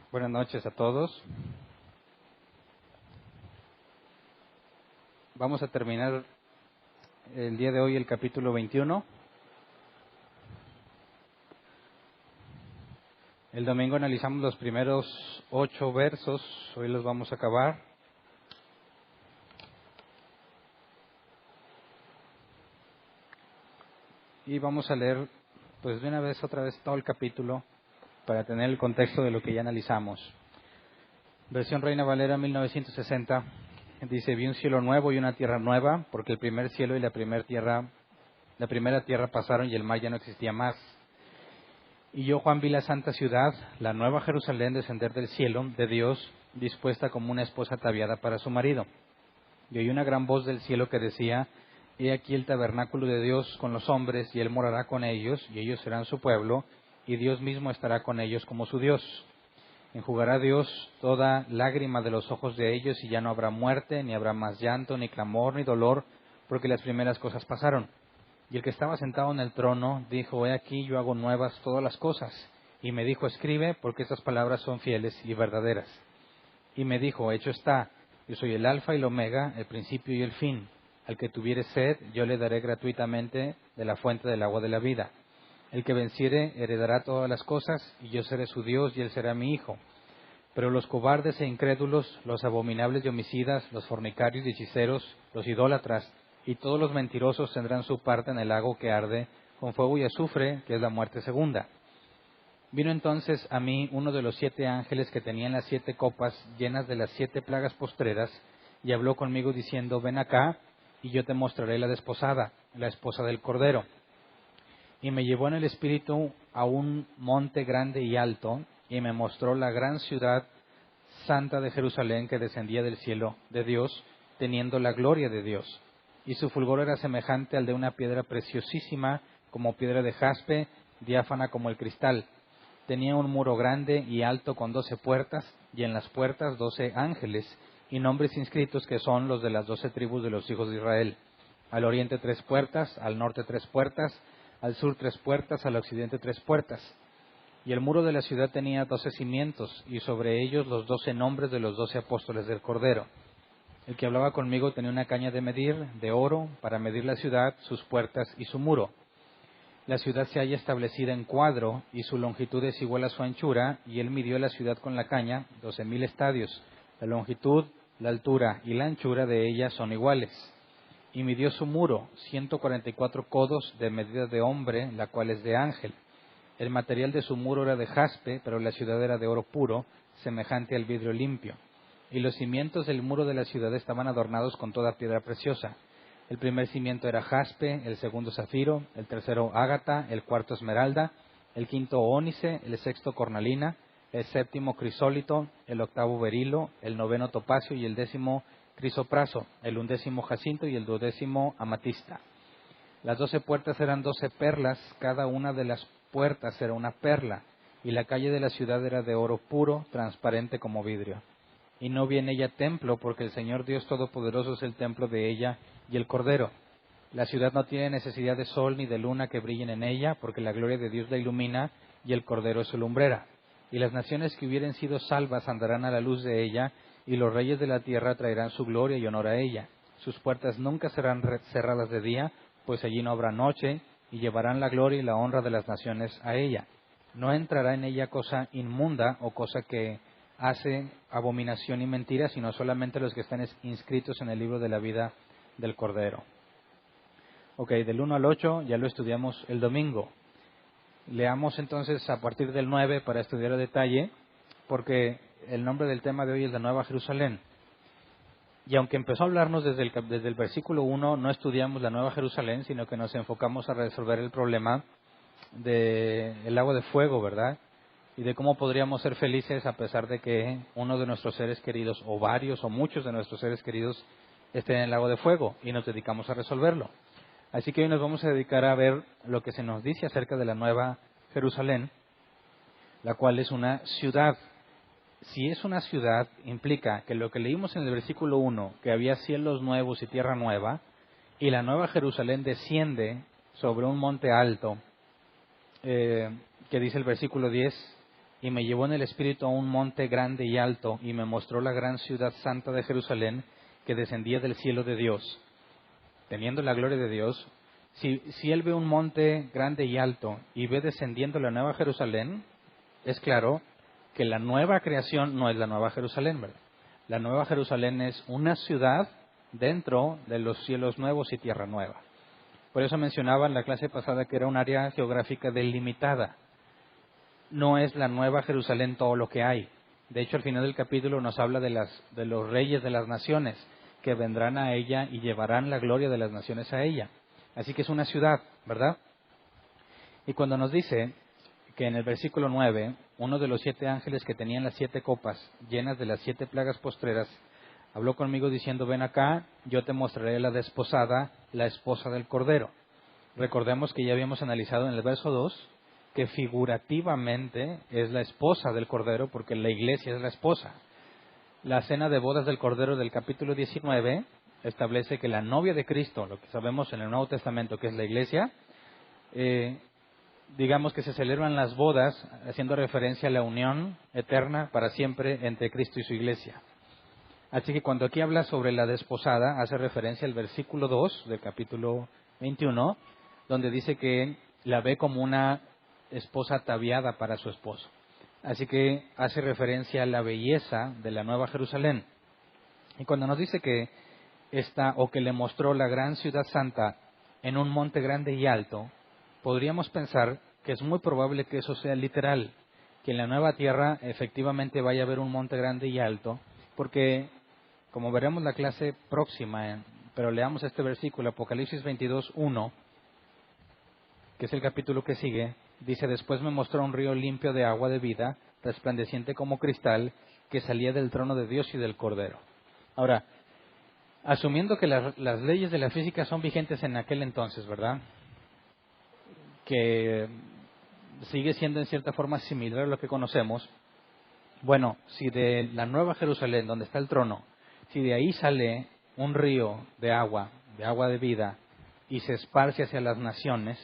Buenas noches a todos. Vamos a terminar el día de hoy el capítulo 21. El domingo analizamos los primeros 8 versos, hoy los vamos a acabar. Y vamos a leer pues de una vez, otra vez todo el capítulo para tener el contexto de lo que ya analizamos. Versión Reina Valera 1960 dice: vi un cielo nuevo y una tierra nueva, porque el primer cielo y la primera tierra pasaron y el mar ya no existía más. Y yo, Juan, vi la santa ciudad, la nueva Jerusalén, descender del cielo de Dios, dispuesta como una esposa ataviada para su marido. Y oí una gran voz del cielo que decía: he aquí el tabernáculo de Dios con los hombres, y Él morará con ellos, y ellos serán su pueblo, y Dios mismo estará con ellos como su Dios. Enjugará Dios toda lágrima de los ojos de ellos, y ya no habrá muerte, ni habrá más llanto, ni clamor, ni dolor, porque las primeras cosas pasaron. Y el que estaba sentado en el trono dijo: he aquí yo hago nuevas todas las cosas. Y me dijo: escribe, porque estas palabras son fieles y verdaderas. Y me dijo: hecho está, yo soy el alfa y el omega, el principio y el fin. Al que tuviere sed, yo le daré gratuitamente de la fuente del agua de la vida. El que venciere heredará todas las cosas, y yo seré su Dios y él será mi hijo. Pero los cobardes e incrédulos, los abominables y homicidas, los fornicarios y hechiceros, los idólatras y todos los mentirosos tendrán su parte en el lago que arde con fuego y azufre, que es la muerte segunda. Vino entonces a mí uno de los 7 ángeles que tenían las 7 copas llenas de las 7 plagas postreras, y habló conmigo diciendo: ven acá, y yo te mostraré la desposada, la esposa del Cordero. Y me llevó en el espíritu a un monte grande y alto, y me mostró la gran ciudad santa de Jerusalén, que descendía del cielo de Dios, teniendo la gloria de Dios. Y su fulgor era semejante al de una piedra preciosísima, como piedra de jaspe, diáfana como el cristal. Tenía un muro grande y alto con 12 puertas, y en las puertas 12 ángeles, y nombres inscritos que son los de las 12 tribus de los hijos de Israel. Al oriente 3 puertas, al norte 3 puertas, al sur 3 puertas, al occidente 3 puertas. Y el muro de la ciudad tenía 12 cimientos, y sobre ellos los 12 nombres de los 12 apóstoles del Cordero. El que hablaba conmigo tenía una caña de medir, de oro, para medir la ciudad, sus puertas y su muro. La ciudad se halla establecida en cuadro, y su longitud es igual a su anchura, y él midió la ciudad con la caña, 12,000 estadios. La longitud, la altura y la anchura de ella son iguales. Y midió su muro, 144 codos de medida de hombre, la cual es de ángel. El material de su muro era de jaspe, pero la ciudad era de oro puro, semejante al vidrio limpio. Y los cimientos del muro de la ciudad estaban adornados con toda piedra preciosa. El primer cimiento era jaspe, el segundo zafiro, el tercero ágata, el cuarto esmeralda, el quinto ónice, el sexto cornalina, el séptimo crisólito, el octavo berilo, el noveno topacio y el 10º crisopraso, el 11º jacinto y el 12º amatista. Las 12 puertas eran 12 perlas, cada una de las puertas era una perla, y la calle de la ciudad era de oro puro, transparente como vidrio. Y no vi en ella templo, porque el Señor Dios Todopoderoso es el templo de ella y el Cordero. La ciudad no tiene necesidad de sol ni de luna que brillen en ella, porque la gloria de Dios la ilumina y el Cordero es su lumbrera. Y las naciones que hubieren sido salvas andarán a la luz de ella, y los reyes de la tierra traerán su gloria y honor a ella. Sus puertas nunca serán cerradas de día, pues allí no habrá noche, y llevarán la gloria y la honra de las naciones a ella. No entrará en ella cosa inmunda o cosa que hace abominación y mentira, sino solamente los que están inscritos en el libro de la vida del Cordero. Ok, del 1 al 8 ya lo estudiamos el domingo. Leamos entonces a partir del 9 para estudiar a detalle, porque el nombre del tema de hoy es la Nueva Jerusalén. Y aunque empezó a hablarnos desde el versículo 1, no estudiamos la Nueva Jerusalén, sino que nos enfocamos a resolver el problema del lago de fuego, ¿verdad? Y de cómo podríamos ser felices a pesar de que uno de nuestros seres queridos, o varios, o muchos de nuestros seres queridos, estén en el lago de fuego, y nos dedicamos a resolverlo. Así que hoy nos vamos a dedicar a ver lo que se nos dice acerca de la Nueva Jerusalén, la cual es una ciudad. Si es una ciudad, implica que lo que leímos en el versículo 1, que había cielos nuevos y tierra nueva, y la Nueva Jerusalén desciende sobre un monte alto, que dice el versículo 10, y me llevó en el Espíritu a un monte grande y alto, y me mostró la gran ciudad santa de Jerusalén, que descendía del cielo de Dios. Teniendo la gloria de Dios, si él ve un monte grande y alto y ve descendiendo la nueva Jerusalén, es claro que la nueva creación no es la nueva Jerusalén, ¿verdad? La nueva Jerusalén es una ciudad dentro de los cielos nuevos y tierra nueva. Por eso mencionaba en la clase pasada que era un área geográfica delimitada. No es la nueva Jerusalén todo lo que hay. De hecho, al final del capítulo nos habla de los reyes de las naciones que vendrán a ella y llevarán la gloria de las naciones a ella. Así que es una ciudad, ¿verdad? Y cuando nos dice que en el versículo 9, uno de los 7 ángeles que tenían las 7 copas llenas de las 7 plagas postreras, habló conmigo diciendo, ven acá, yo te mostraré la desposada, la esposa del Cordero. Recordemos que ya habíamos analizado en el verso 2 que figurativamente es la esposa del Cordero porque la iglesia es la esposa. La cena de bodas del Cordero del capítulo 19 establece que la novia de Cristo, lo que sabemos en el Nuevo Testamento que es la iglesia, digamos que se celebran las bodas haciendo referencia a la unión eterna para siempre entre Cristo y su iglesia. Así que cuando aquí habla sobre la desposada, hace referencia al versículo 2 del capítulo 21, donde dice que la ve como una esposa ataviada para su esposo. Así que hace referencia a la belleza de la Nueva Jerusalén. Y cuando nos dice que que le mostró la gran ciudad santa en un monte grande y alto, podríamos pensar que es muy probable que eso sea literal, que en la nueva tierra efectivamente vaya a haber un monte grande y alto, porque, como veremos la clase próxima, pero leamos este versículo, Apocalipsis 22:1, que es el capítulo que sigue, dice, después me mostró un río limpio de agua de vida, resplandeciente como cristal, que salía del trono de Dios y del Cordero. Ahora, asumiendo que las leyes de la física son vigentes en aquel entonces, ¿verdad? Que sigue siendo en cierta forma similar a lo que conocemos. Bueno, si de la Nueva Jerusalén, donde está el trono, si de ahí sale un río de agua de vida, y se esparce hacia las naciones,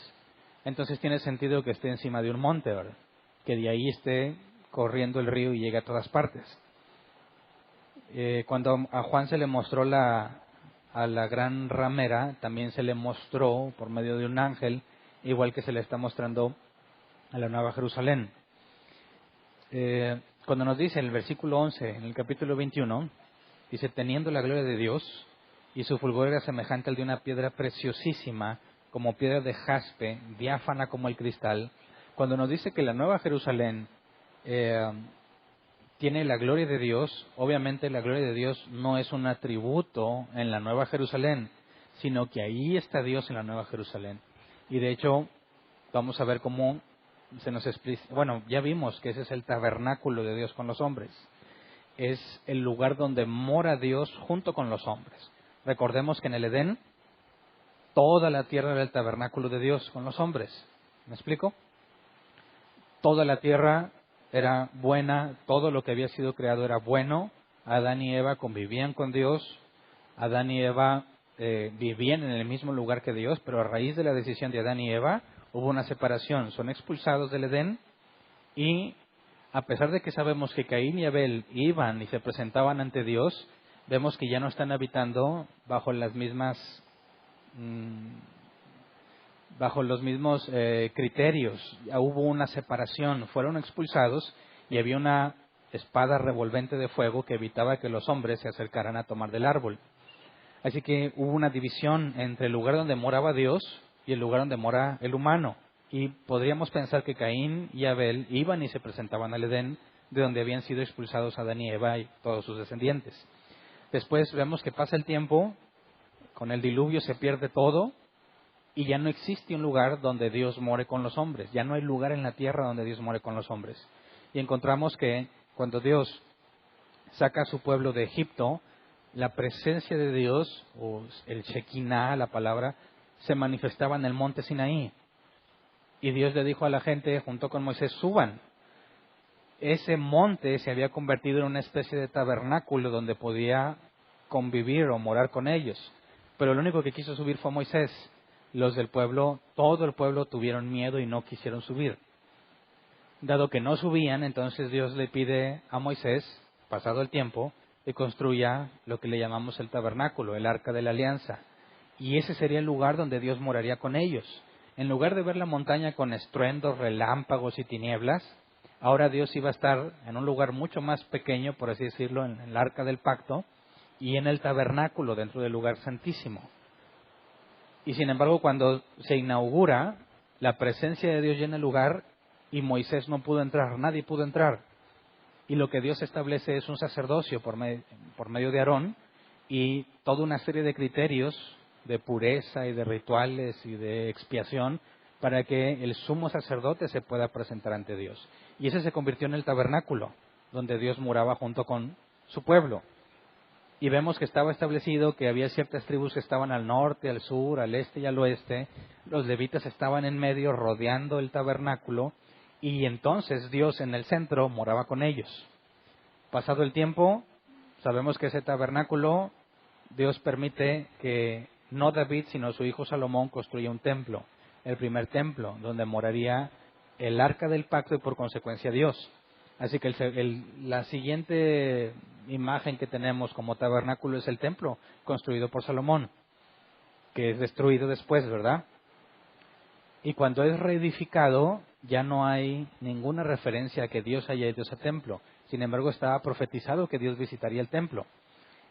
entonces tiene sentido que esté encima de un monte, ¿verdad? Que de ahí esté corriendo el río y llegue a todas partes. Cuando a Juan se le mostró a la gran ramera, también se le mostró por medio de un ángel, igual que se le está mostrando a la Nueva Jerusalén. Cuando nos dice en el versículo 11, en el capítulo 21, dice, teniendo la gloria de Dios, y su fulgor era semejante al de una piedra preciosísima, como piedra de jaspe, diáfana como el cristal. Cuando nos dice que la Nueva Jerusalén tiene la gloria de Dios, obviamente la gloria de Dios no es un atributo en la Nueva Jerusalén, sino que ahí está Dios en la Nueva Jerusalén. Y de hecho, vamos a ver cómo se nos explica. Bueno, ya vimos que ese es el tabernáculo de Dios con los hombres. Es el lugar donde mora Dios junto con los hombres. Recordemos que en el Edén, toda la tierra era el tabernáculo de Dios con los hombres. ¿Me explico? Toda la tierra era buena, todo lo que había sido creado era bueno. Adán y Eva convivían con Dios. Adán y Eva vivían en el mismo lugar que Dios, pero a raíz de la decisión de Adán y Eva hubo una separación. Son expulsados del Edén y a pesar de que sabemos que Caín y Abel iban y se presentaban ante Dios, vemos que ya no están habitando bajo las mismas bajo los mismos criterios. Ya hubo una separación, fueron expulsados y había una espada revolvente de fuego que evitaba que los hombres se acercaran a tomar del árbol. Así que hubo una división entre el lugar donde moraba Dios y el lugar donde mora el humano. Y podríamos pensar que Caín y Abel iban y se presentaban al Edén, de donde habían sido expulsados Adán y Eva y todos sus descendientes. Después vemos que pasa el tiempo, con el diluvio se pierde todo, y ya no existe un lugar donde Dios more con los hombres. Ya no hay lugar en la tierra donde Dios more con los hombres. Y encontramos que cuando Dios saca a su pueblo de Egipto, la presencia de Dios, o el Shekinah, la palabra, se manifestaba en el monte Sinaí. Y Dios le dijo a la gente, junto con Moisés, suban. Ese monte se había convertido en una especie de tabernáculo donde podía convivir o morar con ellos. Pero el único que quiso subir fue Moisés. Los del pueblo, todo el pueblo tuvieron miedo y no quisieron subir. Dado que no subían, entonces Dios le pide a Moisés, pasado el tiempo, que construya lo que le llamamos el tabernáculo, el arca de la alianza. Y ese sería el lugar donde Dios moraría con ellos. En lugar de ver la montaña con estruendos, relámpagos y tinieblas, ahora Dios iba a estar en un lugar mucho más pequeño, por así decirlo, en el arca del pacto y en el tabernáculo, dentro del lugar santísimo. Y sin embargo, cuando se inaugura, la presencia de Dios llena el lugar y Moisés no pudo entrar, nadie pudo entrar. Y lo que Dios establece es un sacerdocio por medio de Aarón y toda una serie de criterios de pureza y de rituales y de expiación para que el sumo sacerdote se pueda presentar ante Dios. Y ese se convirtió en el tabernáculo, donde Dios moraba junto con su pueblo. Y vemos que estaba establecido que había ciertas tribus que estaban al norte, al sur, al este y al oeste. Los levitas estaban en medio, rodeando el tabernáculo, y entonces Dios en el centro moraba con ellos. Pasado el tiempo, sabemos que ese tabernáculo, Dios permite que no David, sino su hijo Salomón construya un templo, el primer templo, donde moraría el arca del pacto y por consecuencia Dios. Así que la siguiente imagen que tenemos como tabernáculo es el templo construido por Salomón, que es destruido después, ¿verdad? Y cuando es reedificado, ya no hay ninguna referencia a que Dios haya ido a ese templo. Sin embargo, estaba profetizado que Dios visitaría el templo.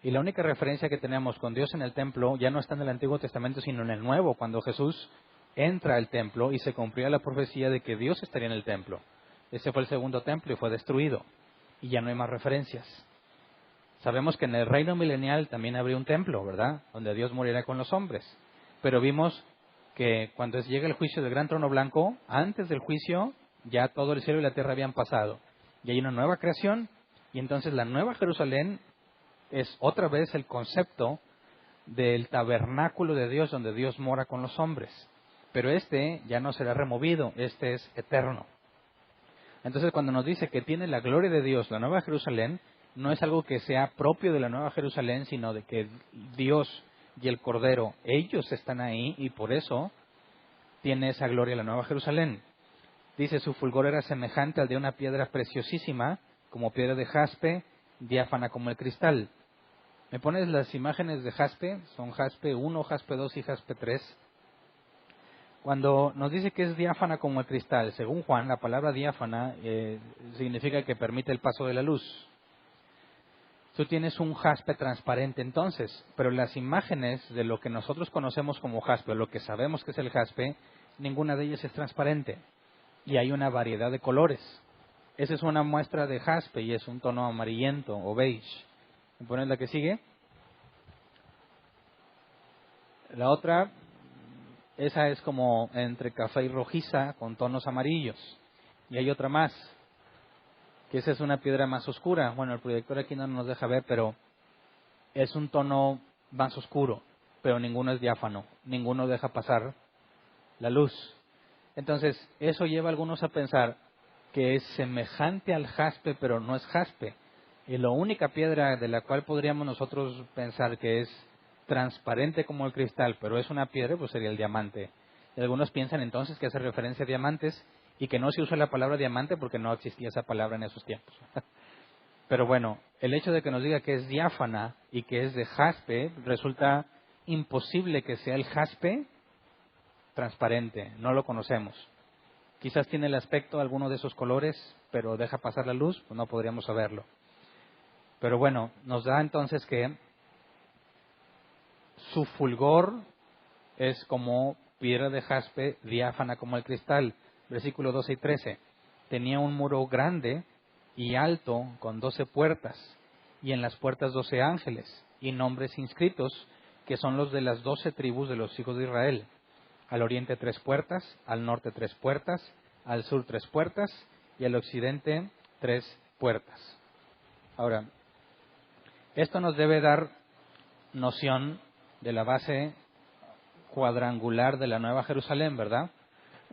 Y la única referencia que tenemos con Dios en el templo ya no está en el Antiguo Testamento, sino en el Nuevo, cuando Jesús entra al templo y se cumplía la profecía de que Dios estaría en el templo. Ese fue el segundo templo y fue destruido. Y ya no hay más referencias. Sabemos que en el reino milenial también habría un templo, ¿verdad? Donde Dios morirá con los hombres. Pero vimos que cuando llega el juicio del gran trono blanco, antes del juicio ya todo el cielo y la tierra habían pasado. Y hay una nueva creación, y entonces la nueva Jerusalén es otra vez el concepto del tabernáculo de Dios, donde Dios mora con los hombres. Pero este ya no será removido, este es eterno. Entonces, cuando nos dice que tiene la gloria de Dios, la Nueva Jerusalén, no es algo que sea propio de la Nueva Jerusalén, sino de que Dios y el Cordero, ellos están ahí y por eso tiene esa gloria la Nueva Jerusalén. Dice, su fulgor era semejante al de una piedra preciosísima, como piedra de jaspe, diáfana como el cristal. ¿Me pones las imágenes de jaspe? Son jaspe 1, jaspe 2 y jaspe 3. Cuando nos dice que es diáfana como el cristal, según Juan, la palabra diáfana significa que permite el paso de la luz. Tú tienes un jaspe transparente entonces, pero las imágenes de lo que nosotros conocemos como jaspe, o lo que sabemos que es el jaspe, ninguna de ellas es transparente. Y hay una variedad de colores. Esa es una muestra de jaspe y es un tono amarillento o beige. ¿Me pones la que sigue? La otra, esa es como entre café y rojiza con tonos amarillos. Y hay otra más, que esa es una piedra más oscura. Bueno, el proyector aquí no nos deja ver, pero es un tono más oscuro, pero ninguno es diáfano, ninguno deja pasar la luz. Entonces, eso lleva a algunos a pensar que es semejante al jaspe, pero no es jaspe. Y la única piedra de la cual podríamos nosotros pensar que es transparente como el cristal, pero es una piedra, pues sería el diamante. Y algunos piensan entonces que hace referencia a diamantes y que no se usa la palabra diamante porque no existía esa palabra en esos tiempos. Pero bueno, el hecho de que nos diga que es diáfana y que es de jaspe, resulta imposible que sea el jaspe transparente, no lo conocemos. Quizás tiene el aspecto de alguno de esos colores, pero deja pasar la luz, pues no podríamos saberlo. Pero bueno, nos da entonces que su fulgor es como piedra de jaspe, diáfana como el cristal. Versículos 12 y 13. Tenía un muro grande y alto con 12 puertas, y en las puertas 12 ángeles, y nombres inscritos, que son los de las 12 tribus de los hijos de Israel. Al oriente 3 puertas, al norte 3 puertas, al sur 3 puertas, y al occidente 3 puertas. Ahora, esto nos debe dar noción de la base cuadrangular de la Nueva Jerusalén, ¿verdad?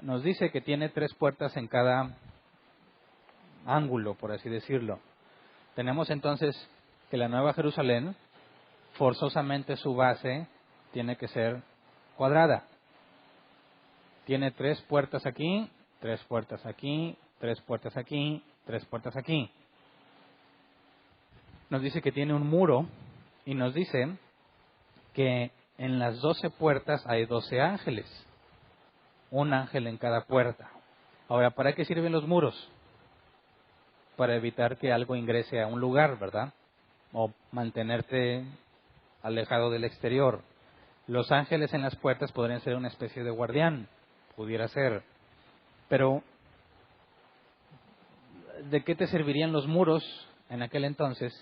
Nos dice que tiene 3 puertas en cada ángulo, por así decirlo. Tenemos entonces que la Nueva Jerusalén, forzosamente su base tiene que ser cuadrada. Tiene 3 puertas aquí, 3 puertas aquí, 3 puertas aquí, 3 puertas aquí. Nos dice que tiene un muro y nos dice que en las 12 puertas hay 12 ángeles. Un ángel en cada puerta. Ahora, ¿para qué sirven los muros? Para evitar que algo ingrese a un lugar, ¿verdad? O mantenerte alejado del exterior. Los ángeles en las puertas podrían ser una especie de guardián, pudiera ser. Pero, ¿de qué te servirían los muros en aquel entonces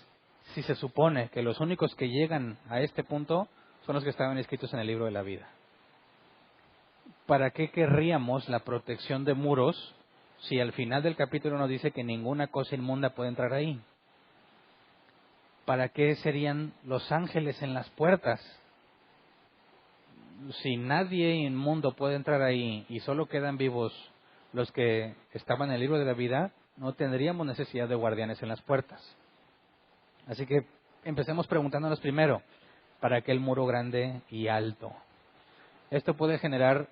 si se supone que los únicos que llegan a este punto son los que estaban escritos en el libro de la vida? ¿Para qué querríamos la protección de muros si al final del capítulo nos dice que ninguna cosa inmunda puede entrar ahí? ¿Para qué serían los ángeles en las puertas? Si nadie inmundo puede entrar ahí y solo quedan vivos los que estaban en el libro de la vida, no tendríamos necesidad de guardianes en las puertas. Así que empecemos preguntándonos primero, ¿para qué el muro grande y alto? Esto puede generar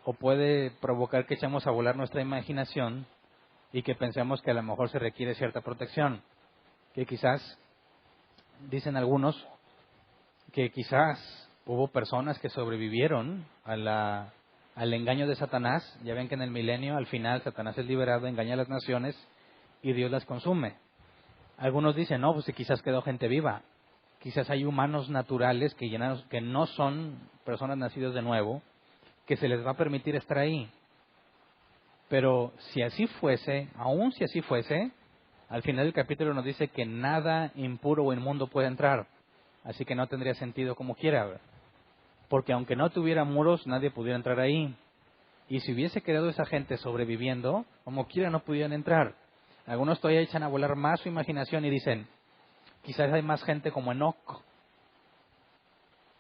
o puede provocar que echemos a volar nuestra imaginación y que pensemos que a lo mejor se requiere cierta protección. Que quizás, dicen algunos, que quizás hubo personas que sobrevivieron al engaño de Satanás. Ya ven que en el milenio, al final, Satanás es liberado, engaña a las naciones y Dios las consume. Algunos dicen, no, pues quizás quedó gente viva. Quizás hay humanos naturales que no son personas nacidas de nuevo, que se les va a permitir estar ahí. Pero si así fuese, aun si así fuese, al final del capítulo nos dice que nada impuro o inmundo puede entrar. Así que no tendría sentido como quiera. Porque aunque no tuviera muros, nadie pudiera entrar ahí. Y si hubiese quedado esa gente sobreviviendo, como quiera no pudieran entrar. Algunos todavía echan a volar más su imaginación y dicen, quizás hay más gente como Enoc,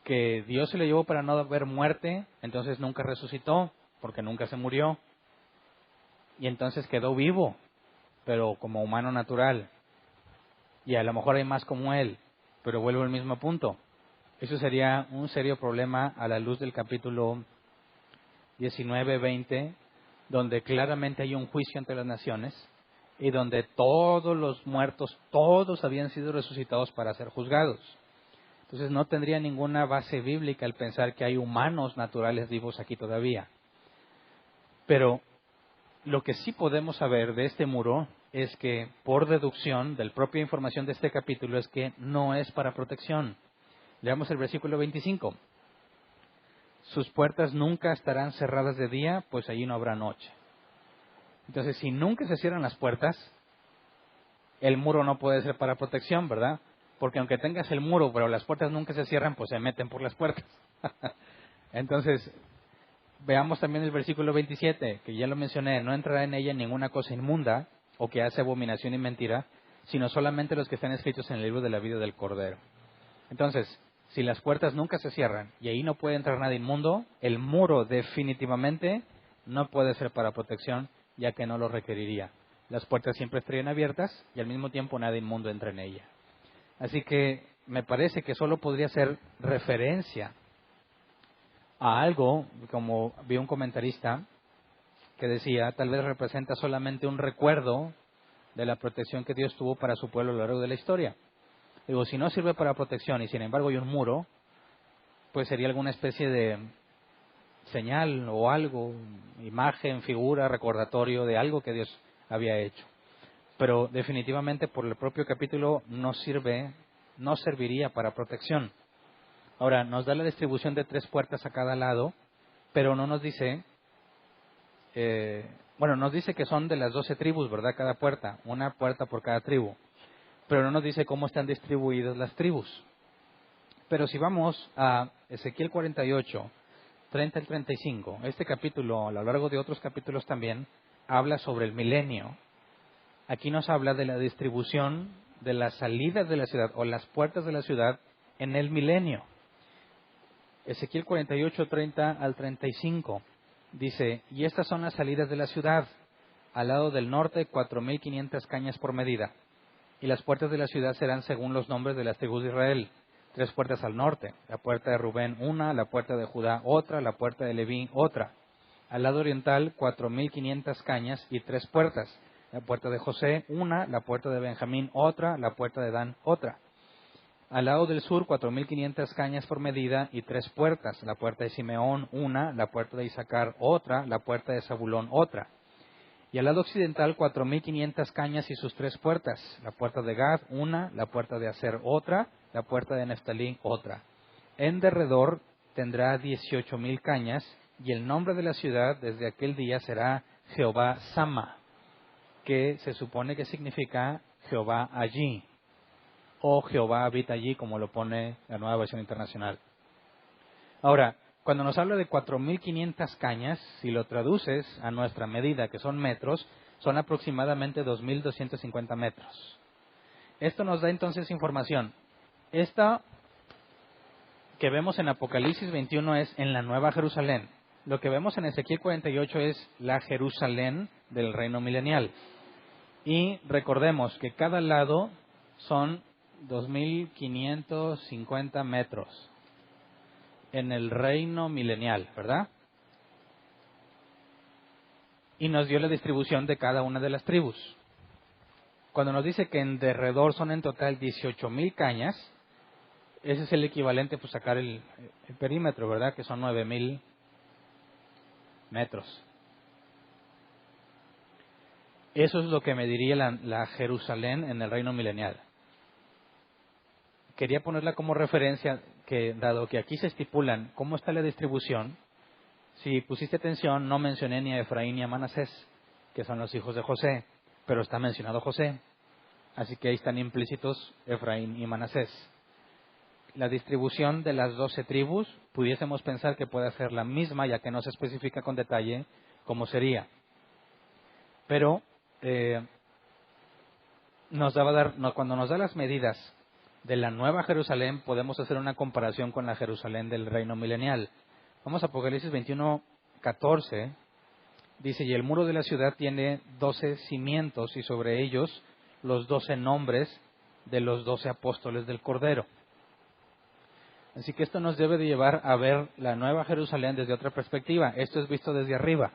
que Dios se lo llevó para no ver muerte, entonces nunca resucitó, porque nunca se murió. Y entonces quedó vivo, pero como humano natural. Y a lo mejor hay más como él, pero vuelvo al mismo punto. Eso sería un serio problema a la luz del capítulo 19, 20, donde claramente hay un juicio entre las naciones y donde todos los muertos, todos habían sido resucitados para ser juzgados. Entonces no tendría ninguna base bíblica el pensar que hay humanos naturales vivos aquí todavía. Pero lo que sí podemos saber de este muro es que, por deducción de la propia información de este capítulo, es que no es para protección. Leamos el versículo 25. Sus puertas nunca estarán cerradas de día, pues allí no habrá noche. Entonces, si nunca se cierran las puertas, el muro no puede ser para protección, ¿verdad? Porque aunque tengas el muro, pero las puertas nunca se cierran, pues se meten por las puertas. Entonces, veamos también el versículo 27, que ya lo mencioné, no entrará en ella ninguna cosa inmunda o que hace abominación y mentira, sino solamente los que están escritos en el libro de la vida del Cordero. Entonces, si las puertas nunca se cierran y ahí no puede entrar nada inmundo, el muro definitivamente no puede ser para protección, ya que no lo requeriría. Las puertas siempre estarían abiertas y al mismo tiempo nada inmundo entra en ella. Así que me parece que solo podría ser referencia a algo, como vi un comentarista que decía, tal vez representa solamente un recuerdo de la protección que Dios tuvo para su pueblo a lo largo de la historia. Digo, si no sirve para protección y sin embargo hay un muro, pues sería alguna especie de señal o algo, imagen, figura, recordatorio de algo que Dios había hecho. Pero definitivamente por el propio capítulo no serviría para protección. Ahora, nos da la distribución de 3 puertas a cada lado, pero no nos dice, nos dice que son de las 12 tribus, ¿verdad? Cada puerta, una puerta por cada tribu. Pero no nos dice cómo están distribuidas las tribus. Pero si vamos a Ezequiel 48, 30 al 35, este capítulo, a lo largo de otros capítulos también, habla sobre el milenio. Aquí nos habla de la distribución de las salidas de la ciudad o las puertas de la ciudad en el milenio. Ezequiel 48, 30 al 35 dice, y estas son las salidas de la ciudad. Al lado del norte, 4.500 cañas por medida. Y las puertas de la ciudad serán según los nombres de las tribus de Israel. 3 puertas al norte, la puerta de Rubén una, la puerta de Judá otra, la puerta de Leví otra. Al lado oriental, 4.500 cañas y 3 puertas. La puerta de José, una; la puerta de Benjamín, otra; la puerta de Dan, otra. Al lado del sur, 4.500 cañas por medida y 3 puertas. La puerta de Simeón, una; la puerta de Isaacar, otra; la puerta de Zabulón, otra. Y al lado occidental, 4.500 cañas y sus 3 puertas. La puerta de Gad, una; la puerta de Aser, otra; la puerta de Neftalí, otra. En derredor tendrá 18.000 cañas, y el nombre de la ciudad desde aquel día será Jehová Sama, que se supone que significa Jehová allí, o Jehová habita allí, como lo pone la Nueva Versión Internacional. Ahora, cuando nos habla de 4.500 cañas, si lo traduces a nuestra medida, que son metros, son aproximadamente 2.250 metros. Esto nos da entonces información. Esta que vemos en Apocalipsis 21 es en la Nueva Jerusalén. Lo que vemos en Ezequiel 48 es la Jerusalén del reino milenial. Y recordemos que cada lado son 2.550 metros en el reino milenial, ¿verdad? Y nos dio la distribución de cada una de las tribus. Cuando nos dice que en derredor son en total 18.000 cañas, ese es el equivalente, pues sacar el perímetro, ¿verdad? Que son 9.000 metros. Eso es lo que mediría la Jerusalén en el reino milenial. Quería ponerla como referencia, que dado que aquí se estipulan cómo está la distribución, si pusiste atención, no mencioné ni a Efraín ni a Manasés, que son los hijos de José, pero está mencionado José. Así que ahí están implícitos Efraín y Manasés. La distribución de las 12 tribus, pudiésemos pensar que puede ser la misma, ya que no se especifica con detalle cómo sería. Pero cuando nos da las medidas de la Nueva Jerusalén, podemos hacer una comparación con la Jerusalén del reino milenial. Vamos a Apocalipsis 21:14. Dice, y el muro de la ciudad tiene 12 cimientos y sobre ellos los 12 nombres de los 12 apóstoles del Cordero. Así que esto nos debe de llevar a ver la Nueva Jerusalén desde otra perspectiva. Esto es visto desde arriba.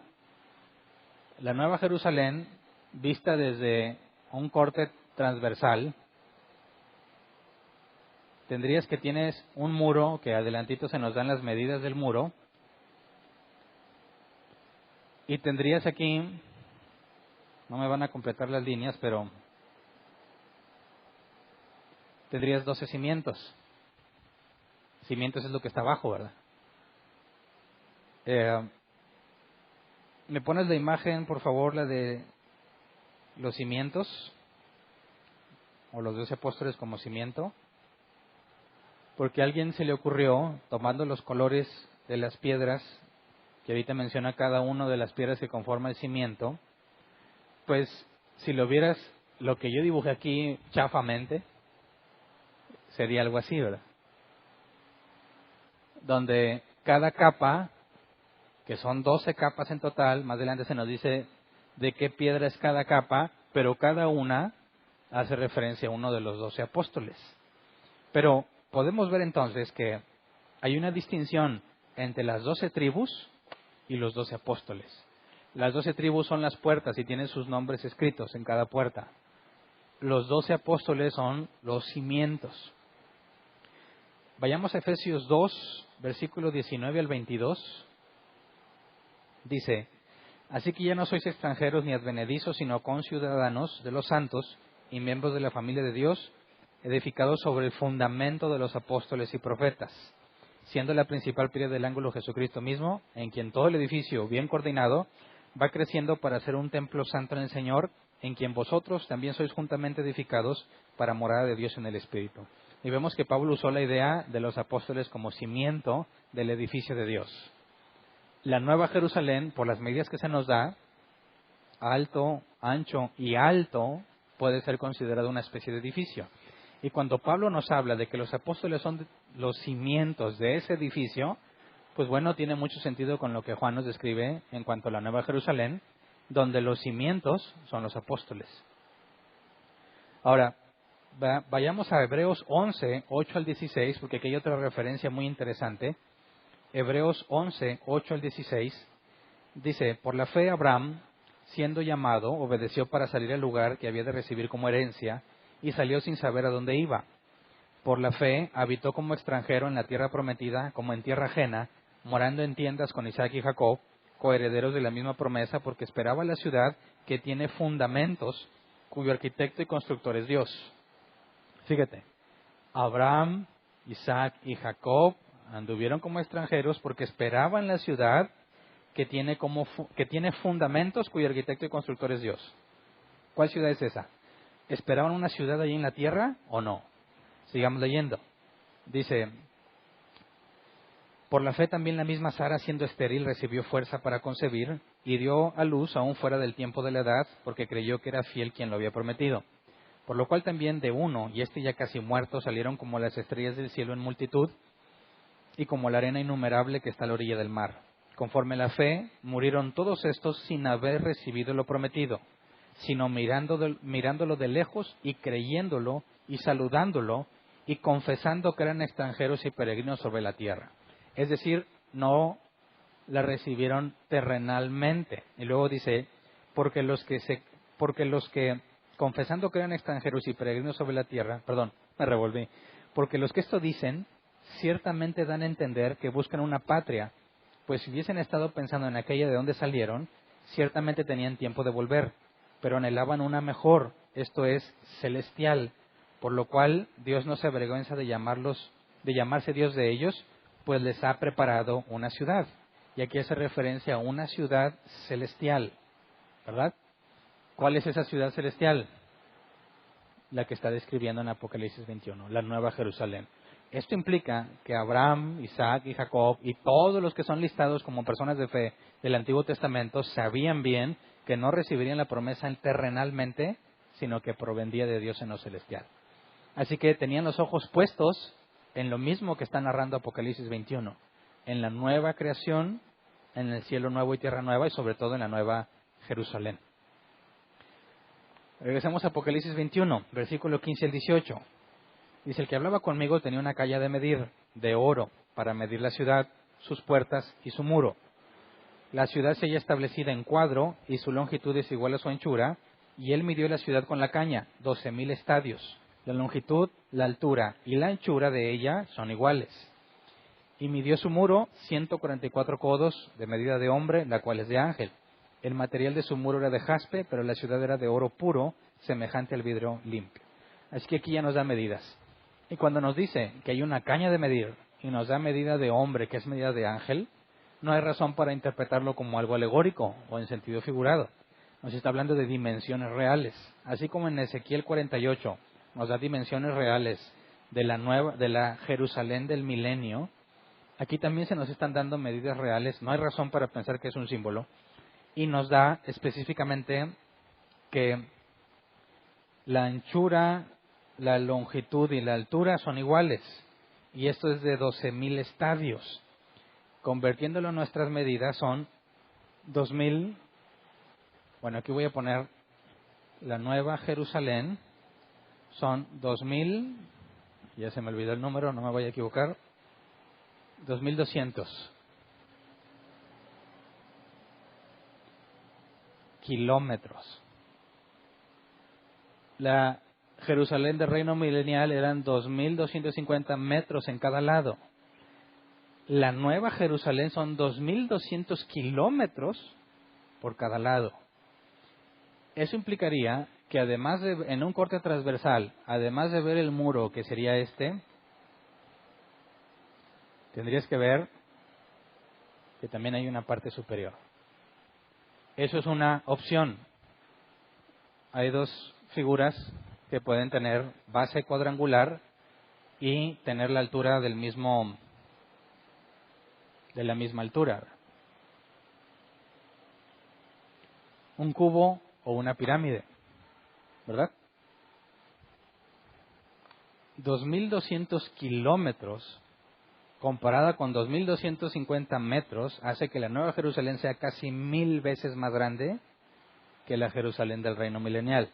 La Nueva Jerusalén, vista desde un corte transversal, tendrías que tienes un muro, que adelantito se nos dan las medidas del muro, y tendrías aquí, no me van a completar las líneas, pero tendrías 12 cimientos. Cimientos es lo que está abajo, ¿verdad? ¿Me pones la imagen, por favor, la de los cimientos? O los 12 apóstoles como cimiento. Porque a alguien se le ocurrió, tomando los colores de las piedras, que ahorita menciona cada una de las piedras que conforma el cimiento, pues si lo vieras, lo que yo dibujé aquí chafamente, sería algo así, ¿verdad? Donde cada capa, que son 12 capas en total, más adelante se nos dice de qué piedra es cada capa, pero cada una hace referencia a uno de los 12 apóstoles. Pero podemos ver entonces que hay una distinción entre las 12 tribus y los 12 apóstoles. Las 12 tribus son las puertas y tienen sus nombres escritos en cada puerta. Los 12 apóstoles son los cimientos. Vayamos a Efesios 2, versículo 19 al 22. Dice, así que ya no sois extranjeros ni advenedizos, sino conciudadanos de los santos y miembros de la familia de Dios, edificados sobre el fundamento de los apóstoles y profetas, siendo la principal piedra del ángulo Jesucristo mismo, en quien todo el edificio, bien coordinado, va creciendo para ser un templo santo en el Señor, en quien vosotros también sois juntamente edificados para morada de Dios en el Espíritu. Y vemos que Pablo usó la idea de los apóstoles como cimiento del edificio de Dios. La Nueva Jerusalén, por las medidas que se nos da, alto, ancho y alto, puede ser considerado una especie de edificio. Y cuando Pablo nos habla de que los apóstoles son los cimientos de ese edificio, pues bueno, tiene mucho sentido con lo que Juan nos describe en cuanto a la Nueva Jerusalén, donde los cimientos son los apóstoles. Ahora, vayamos a Hebreos 11, 8 al 16, porque aquí hay otra referencia muy interesante. Hebreos 11, 8 al 16, Dice, por la fe Abraham, siendo llamado, obedeció para salir al lugar que había de recibir como herencia y salió sin saber a dónde iba. Por la fe habitó como extranjero en la tierra prometida, como en tierra ajena, morando en tiendas con Isaac y Jacob, coherederos de la misma promesa, porque esperaba la ciudad que tiene fundamentos, cuyo arquitecto y constructor es Dios. Fíjate, Abraham, Isaac y Jacob anduvieron como extranjeros porque esperaban la ciudad que tiene fundamentos, cuyo arquitecto y constructor es Dios. ¿Cuál ciudad es esa? ¿Esperaban una ciudad allí en la tierra o no? Sigamos leyendo. Dice, por la fe también la misma Sara, siendo estéril, recibió fuerza para concebir y dio a luz aún fuera del tiempo de la edad, porque creyó que era fiel quien lo había prometido. Por lo cual también de uno, y este ya casi muerto, salieron como las estrellas del cielo en multitud, y como la arena innumerable que está a la orilla del mar. Conforme la fe, murieron todos estos sin haber recibido lo prometido, sino mirándolo de lejos y creyéndolo y saludándolo y confesando que eran extranjeros y peregrinos sobre la tierra. Es decir, no la recibieron terrenalmente. Y luego dice, porque los que confesando que eran extranjeros y peregrinos sobre la tierra, porque los que esto dicen, ciertamente dan a entender que buscan una patria, pues si hubiesen estado pensando en aquella de donde salieron, ciertamente tenían tiempo de volver, pero anhelaban una mejor, esto es, celestial, por lo cual Dios no se avergüenza de llamarse Dios de ellos, pues les ha preparado una ciudad. Y aquí hace referencia a una ciudad celestial, ¿verdad? ¿Cuál es esa ciudad celestial? La que está describiendo en Apocalipsis 21, la Nueva Jerusalén. Esto implica que Abraham, Isaac y Jacob y todos los que son listados como personas de fe del Antiguo Testamento sabían bien que no recibirían la promesa terrenalmente, sino que provendría de Dios en lo celestial. Así que tenían los ojos puestos en lo mismo que está narrando Apocalipsis 21, en la nueva creación, en el cielo nuevo y tierra nueva y sobre todo en la Nueva Jerusalén. Regresemos a Apocalipsis 21, versículo 15 al 18. Dice, el que hablaba conmigo tenía una caña de medir, de oro, para medir la ciudad, sus puertas y su muro. La ciudad se halla establecida en cuadro, y su longitud es igual a su anchura, y él midió la ciudad con la caña, 12,000 estadios. La longitud, la altura y la anchura de ella son iguales. Y midió su muro 144 codos de medida de hombre, la cual es de ángel. El material de su muro era de jaspe, pero la ciudad era de oro puro, semejante al vidrio limpio. Así que aquí ya nos da medidas. Y cuando nos dice que hay una caña de medir y nos da medida de hombre, que es medida de ángel, no hay razón para interpretarlo como algo alegórico o en sentido figurado. Nos está hablando de dimensiones reales. Así como en Ezequiel 48 nos da dimensiones reales de la Jerusalén del milenio, aquí también se nos están dando medidas reales. No hay razón para pensar que es un símbolo. Y nos da específicamente que la anchura, la longitud y la altura son iguales. Y esto es de 12,000 estadios. Convirtiéndolo en nuestras medidas son 2,000. Bueno, aquí voy a poner la Nueva Jerusalén. Son 2,000. Ya se me olvidó el número, no me voy a equivocar. 2,200 kilómetros. La Jerusalén del reino milenial eran 2,250 metros en cada lado. La Nueva Jerusalén son 2,200 kilómetros por cada lado. Eso implicaría que además de, en un corte transversal, además de ver el muro que sería este, tendrías que ver que también hay una parte superior. Eso es una opción. Hay dos figuras que pueden tener base cuadrangular y tener la altura de la misma altura. Un cubo o una pirámide, ¿verdad? 2,200 kilómetros comparada con 2,250 metros hace que la Nueva Jerusalén sea casi 1,000 veces más grande que la Jerusalén del reino milenial.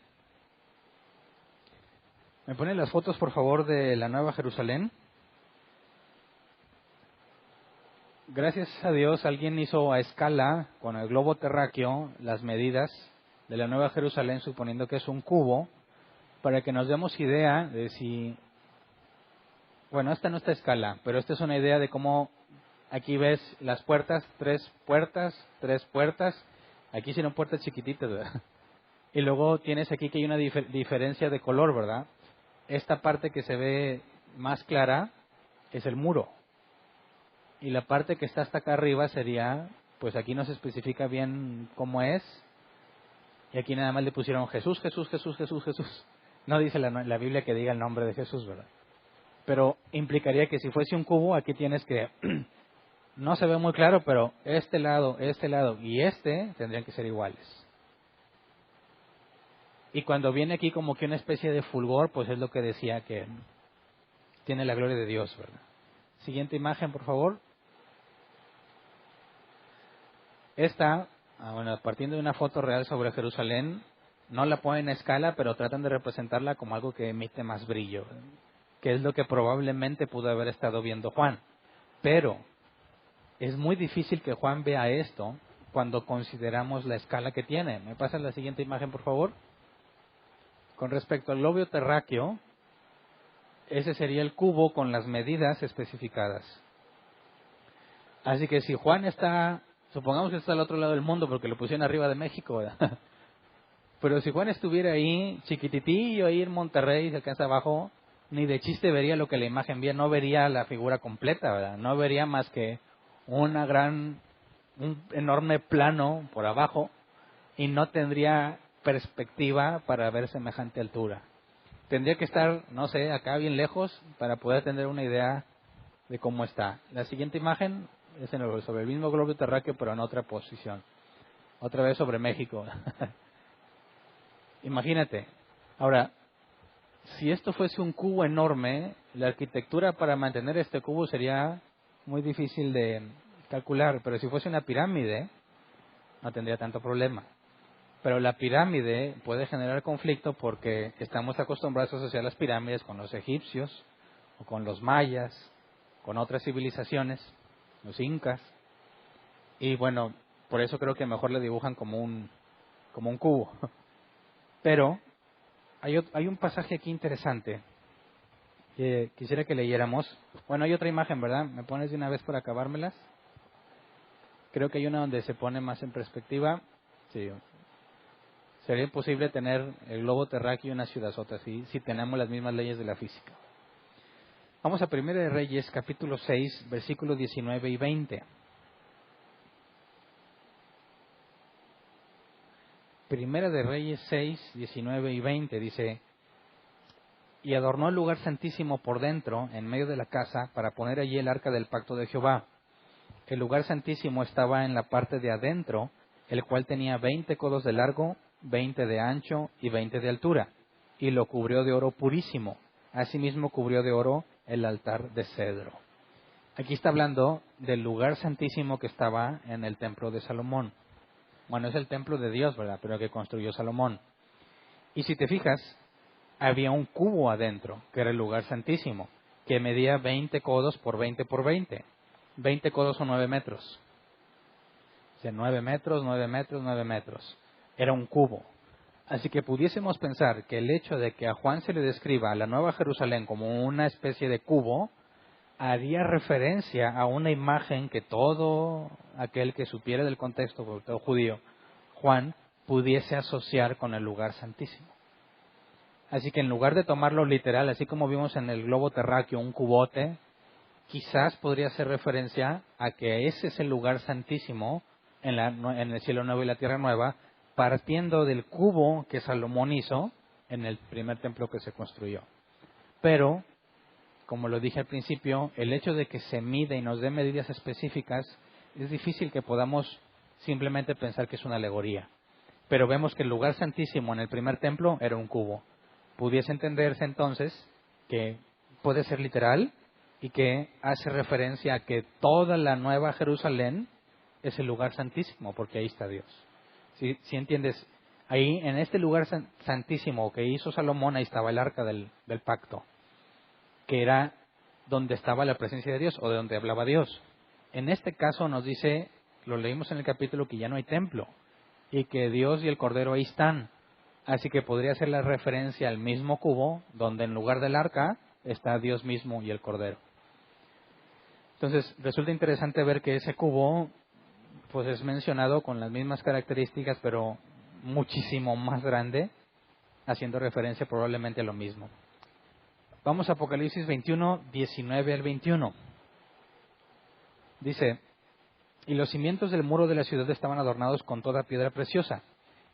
¿Me ponen las fotos, por favor, de la Nueva Jerusalén? gracias a Dios alguien hizo a escala con el globo terráqueo las medidas de la Nueva Jerusalén, suponiendo que es un cubo, para que nos demos idea de si... Bueno, esta no está a escala, pero esta es una idea de cómo aquí ves las puertas, tres puertas, aquí hicieron puertas chiquititas, ¿verdad? Y luego tienes aquí que hay una diferencia de color, ¿verdad? Esta parte que se ve más clara es el muro. Y la parte que está hasta acá arriba sería, pues aquí no se especifica bien cómo es. Y aquí nada más le pusieron Jesús, Jesús, Jesús, Jesús, Jesús. No dice la Biblia que diga el nombre de Jesús, ¿verdad? Pero implicaría que si fuese un cubo, aquí tienes que... no se ve muy claro, pero este lado y este tendrían que ser iguales. Y cuando viene aquí como que una especie de fulgor, pues es lo que decía que tiene la gloria de Dios, ¿verdad? Siguiente imagen, por favor. Esta, bueno, partiendo de una foto real sobre Jerusalén, no la ponen a escala, pero tratan de representarla como algo que emite más brillo, que es lo que probablemente pudo haber estado viendo Juan. Pero es muy difícil que Juan vea esto cuando consideramos la escala que tiene. ¿Me pasas la siguiente imagen, por favor? Con respecto al globo terráqueo, ese sería el cubo con las medidas especificadas. Así que si Juan está, supongamos que está al otro lado del mundo porque lo pusieron arriba de México, ¿verdad? Pero si Juan estuviera ahí, chiquititillo, ahí en Monterrey, se alcanza abajo, ni de chiste vería lo que la imagen veía, no vería la figura completa, ¿verdad? No vería más que un enorme plano por abajo y no tendría perspectiva para ver semejante altura. Tendría que estar, no sé, acá bien lejos para poder tener una idea de cómo está. La siguiente imagen es sobre el mismo globo terráqueo, pero en otra posición. Otra vez sobre México. Imagínate. Ahora, si esto fuese un cubo enorme, la arquitectura para mantener este cubo sería muy difícil de calcular, pero si fuese una pirámide, no tendría tanto problema. Pero la pirámide puede generar conflicto porque estamos acostumbrados a asociar las pirámides con los egipcios, o con los mayas, con otras civilizaciones, los incas. Y bueno, por eso creo que mejor le dibujan como un cubo. Pero hay un pasaje aquí interesante que quisiera que leyéramos. Bueno, hay otra imagen, ¿verdad? ¿Me pones de una vez para acabármelas? Creo que hay una donde se pone más en perspectiva. Sí. Sería imposible tener el globo terráqueo y una ciudadota si tenemos las mismas leyes de la física. Vamos a 1 de Reyes, capítulo 6, versículos 19 y 20. 1 de Reyes 6, 19 y 20 dice: y adornó el lugar santísimo por dentro, en medio de la casa, para poner allí el arca del pacto de Jehová. El lugar santísimo estaba en la parte de adentro, el cual tenía 20 codos de largo, 20 de ancho y 20 de altura, y lo cubrió de oro purísimo. Asimismo cubrió de oro el altar de cedro. Aquí está hablando del lugar santísimo que estaba en el templo de Salomón. Bueno, es el templo de Dios, ¿verdad? Pero que construyó Salomón. Y si te fijas, había un cubo adentro, que era el lugar santísimo, que medía 20 codos por 20 por 20. 20 codos son 9 metros. O sea, 9 metros, 9 metros, 9 metros. Era un cubo. Así que pudiésemos pensar que el hecho de que a Juan se le describa a la Nueva Jerusalén como una especie de cubo, haría referencia a una imagen que todo aquel que supiera del contexto, sobre todo judío, Juan, pudiese asociar con el lugar santísimo. Así que en lugar de tomarlo literal, así como vimos en el globo terráqueo, un cubote, quizás podría hacer referencia a que ese es el lugar santísimo en el cielo nuevo y la tierra nueva, partiendo del cubo que Salomón hizo en el primer templo que se construyó. Pero, como lo dije al principio, el hecho de que se mide y nos dé medidas específicas, es difícil que podamos simplemente pensar que es una alegoría. Pero vemos que el lugar santísimo en el primer templo era un cubo. Pudiese entenderse entonces que puede ser literal y que hace referencia a que toda la Nueva Jerusalén es el lugar santísimo, porque ahí está Dios. Si entiendes, ahí en este lugar santísimo que hizo Salomón, ahí estaba el arca del pacto, que era donde estaba la presencia de Dios o de donde hablaba Dios. En este caso nos dice, lo leímos en el capítulo, que ya no hay templo y que Dios y el Cordero ahí están. Así que podría ser la referencia al mismo cubo, donde en lugar del arca está Dios mismo y el Cordero. Entonces, resulta interesante ver que ese cubo pues es mencionado con las mismas características, pero muchísimo más grande, haciendo referencia probablemente a lo mismo. Vamos a Apocalipsis 21, 19 al 21. Dice: y los cimientos del muro de la ciudad estaban adornados con toda piedra preciosa.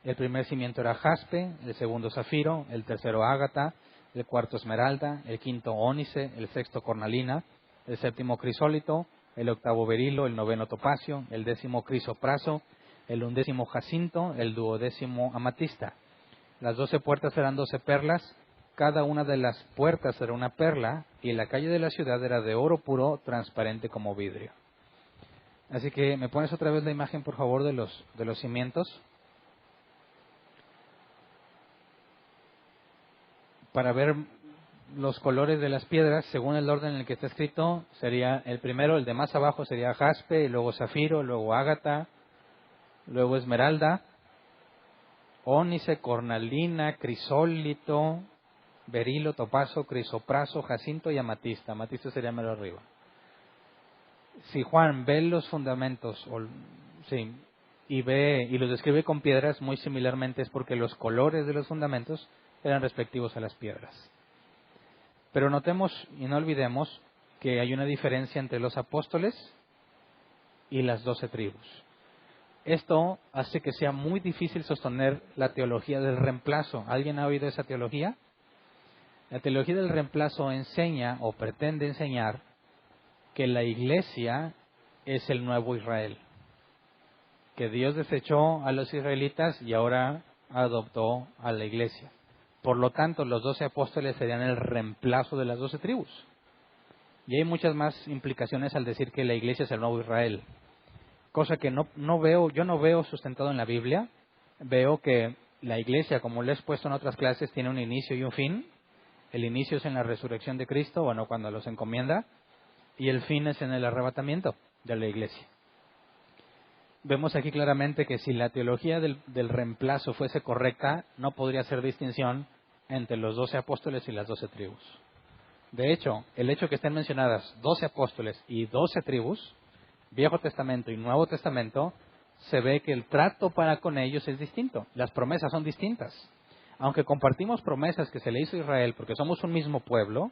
El primer cimiento era jaspe, el segundo zafiro, el tercero ágata, el cuarto esmeralda, el quinto ónice, el sexto cornalina, el séptimo crisólito, el octavo berilo, el noveno topacio, el décimo crisopraso, el undécimo jacinto, el duodécimo amatista. Las 12 puertas eran 12 perlas, cada una de las puertas era una perla, y la calle de la ciudad era de oro puro, transparente como vidrio. Así que, ¿me pones otra vez la imagen, por favor, de los cimientos? Para ver los colores de las piedras, según el orden en el que está escrito, sería el primero, el de más abajo sería jaspe, y luego zafiro, luego ágata, luego esmeralda, ónice, cornalina, crisólito, berilo, topazo, crisopraso, jacinto y amatista. Amatista sería mero arriba. Si Juan ve los fundamentos, sí, y los describe con piedras, muy similarmente es porque los colores de los fundamentos eran respectivos a las piedras. Pero notemos y no olvidemos que hay una diferencia entre los apóstoles y las 12 tribus. Esto hace que sea muy difícil sostener la teología del reemplazo. ¿Alguien ha oído esa teología? La teología del reemplazo enseña o pretende enseñar que la iglesia es el nuevo Israel, que Dios desechó a los israelitas y ahora adoptó a la iglesia. Por lo tanto, los 12 apóstoles serían el reemplazo de las 12 tribus. Y hay muchas más implicaciones al decir que la iglesia es el nuevo Israel, cosa que yo no veo sustentado en la Biblia. Veo que la iglesia, como lo he expuesto en otras clases, tiene un inicio y un fin. El inicio es en la resurrección de Cristo, cuando los encomienda, y el fin es en el arrebatamiento de la iglesia. Vemos aquí claramente que si la teología del reemplazo fuese correcta, no podría hacer distinción entre los 12 apóstoles y las 12 tribus. De hecho, el hecho que estén mencionadas 12 apóstoles y 12 tribus, Viejo Testamento y Nuevo Testamento, se ve que el trato para con ellos es distinto. Las promesas son distintas. Aunque compartimos promesas que se le hizo a Israel porque somos un mismo pueblo,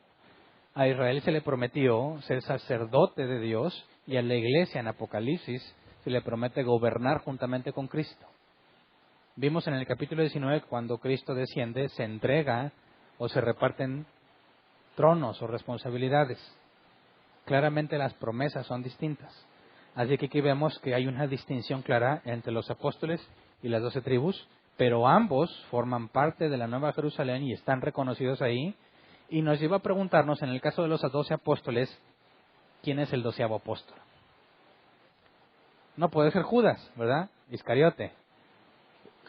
a Israel se le prometió ser sacerdote de Dios y a la iglesia en Apocalipsis se le promete gobernar juntamente con Cristo. Vimos en el capítulo 19 cuando Cristo desciende, se entrega o se reparten tronos o responsabilidades. Claramente las promesas son distintas. Así que aquí vemos que hay una distinción clara entre los apóstoles y las 12 tribus, pero ambos forman parte de la Nueva Jerusalén y están reconocidos ahí. Y nos lleva a preguntarnos, en el caso de los 12 apóstoles, ¿quién es el 12º apóstol? No puede ser Judas, ¿verdad? Iscariote.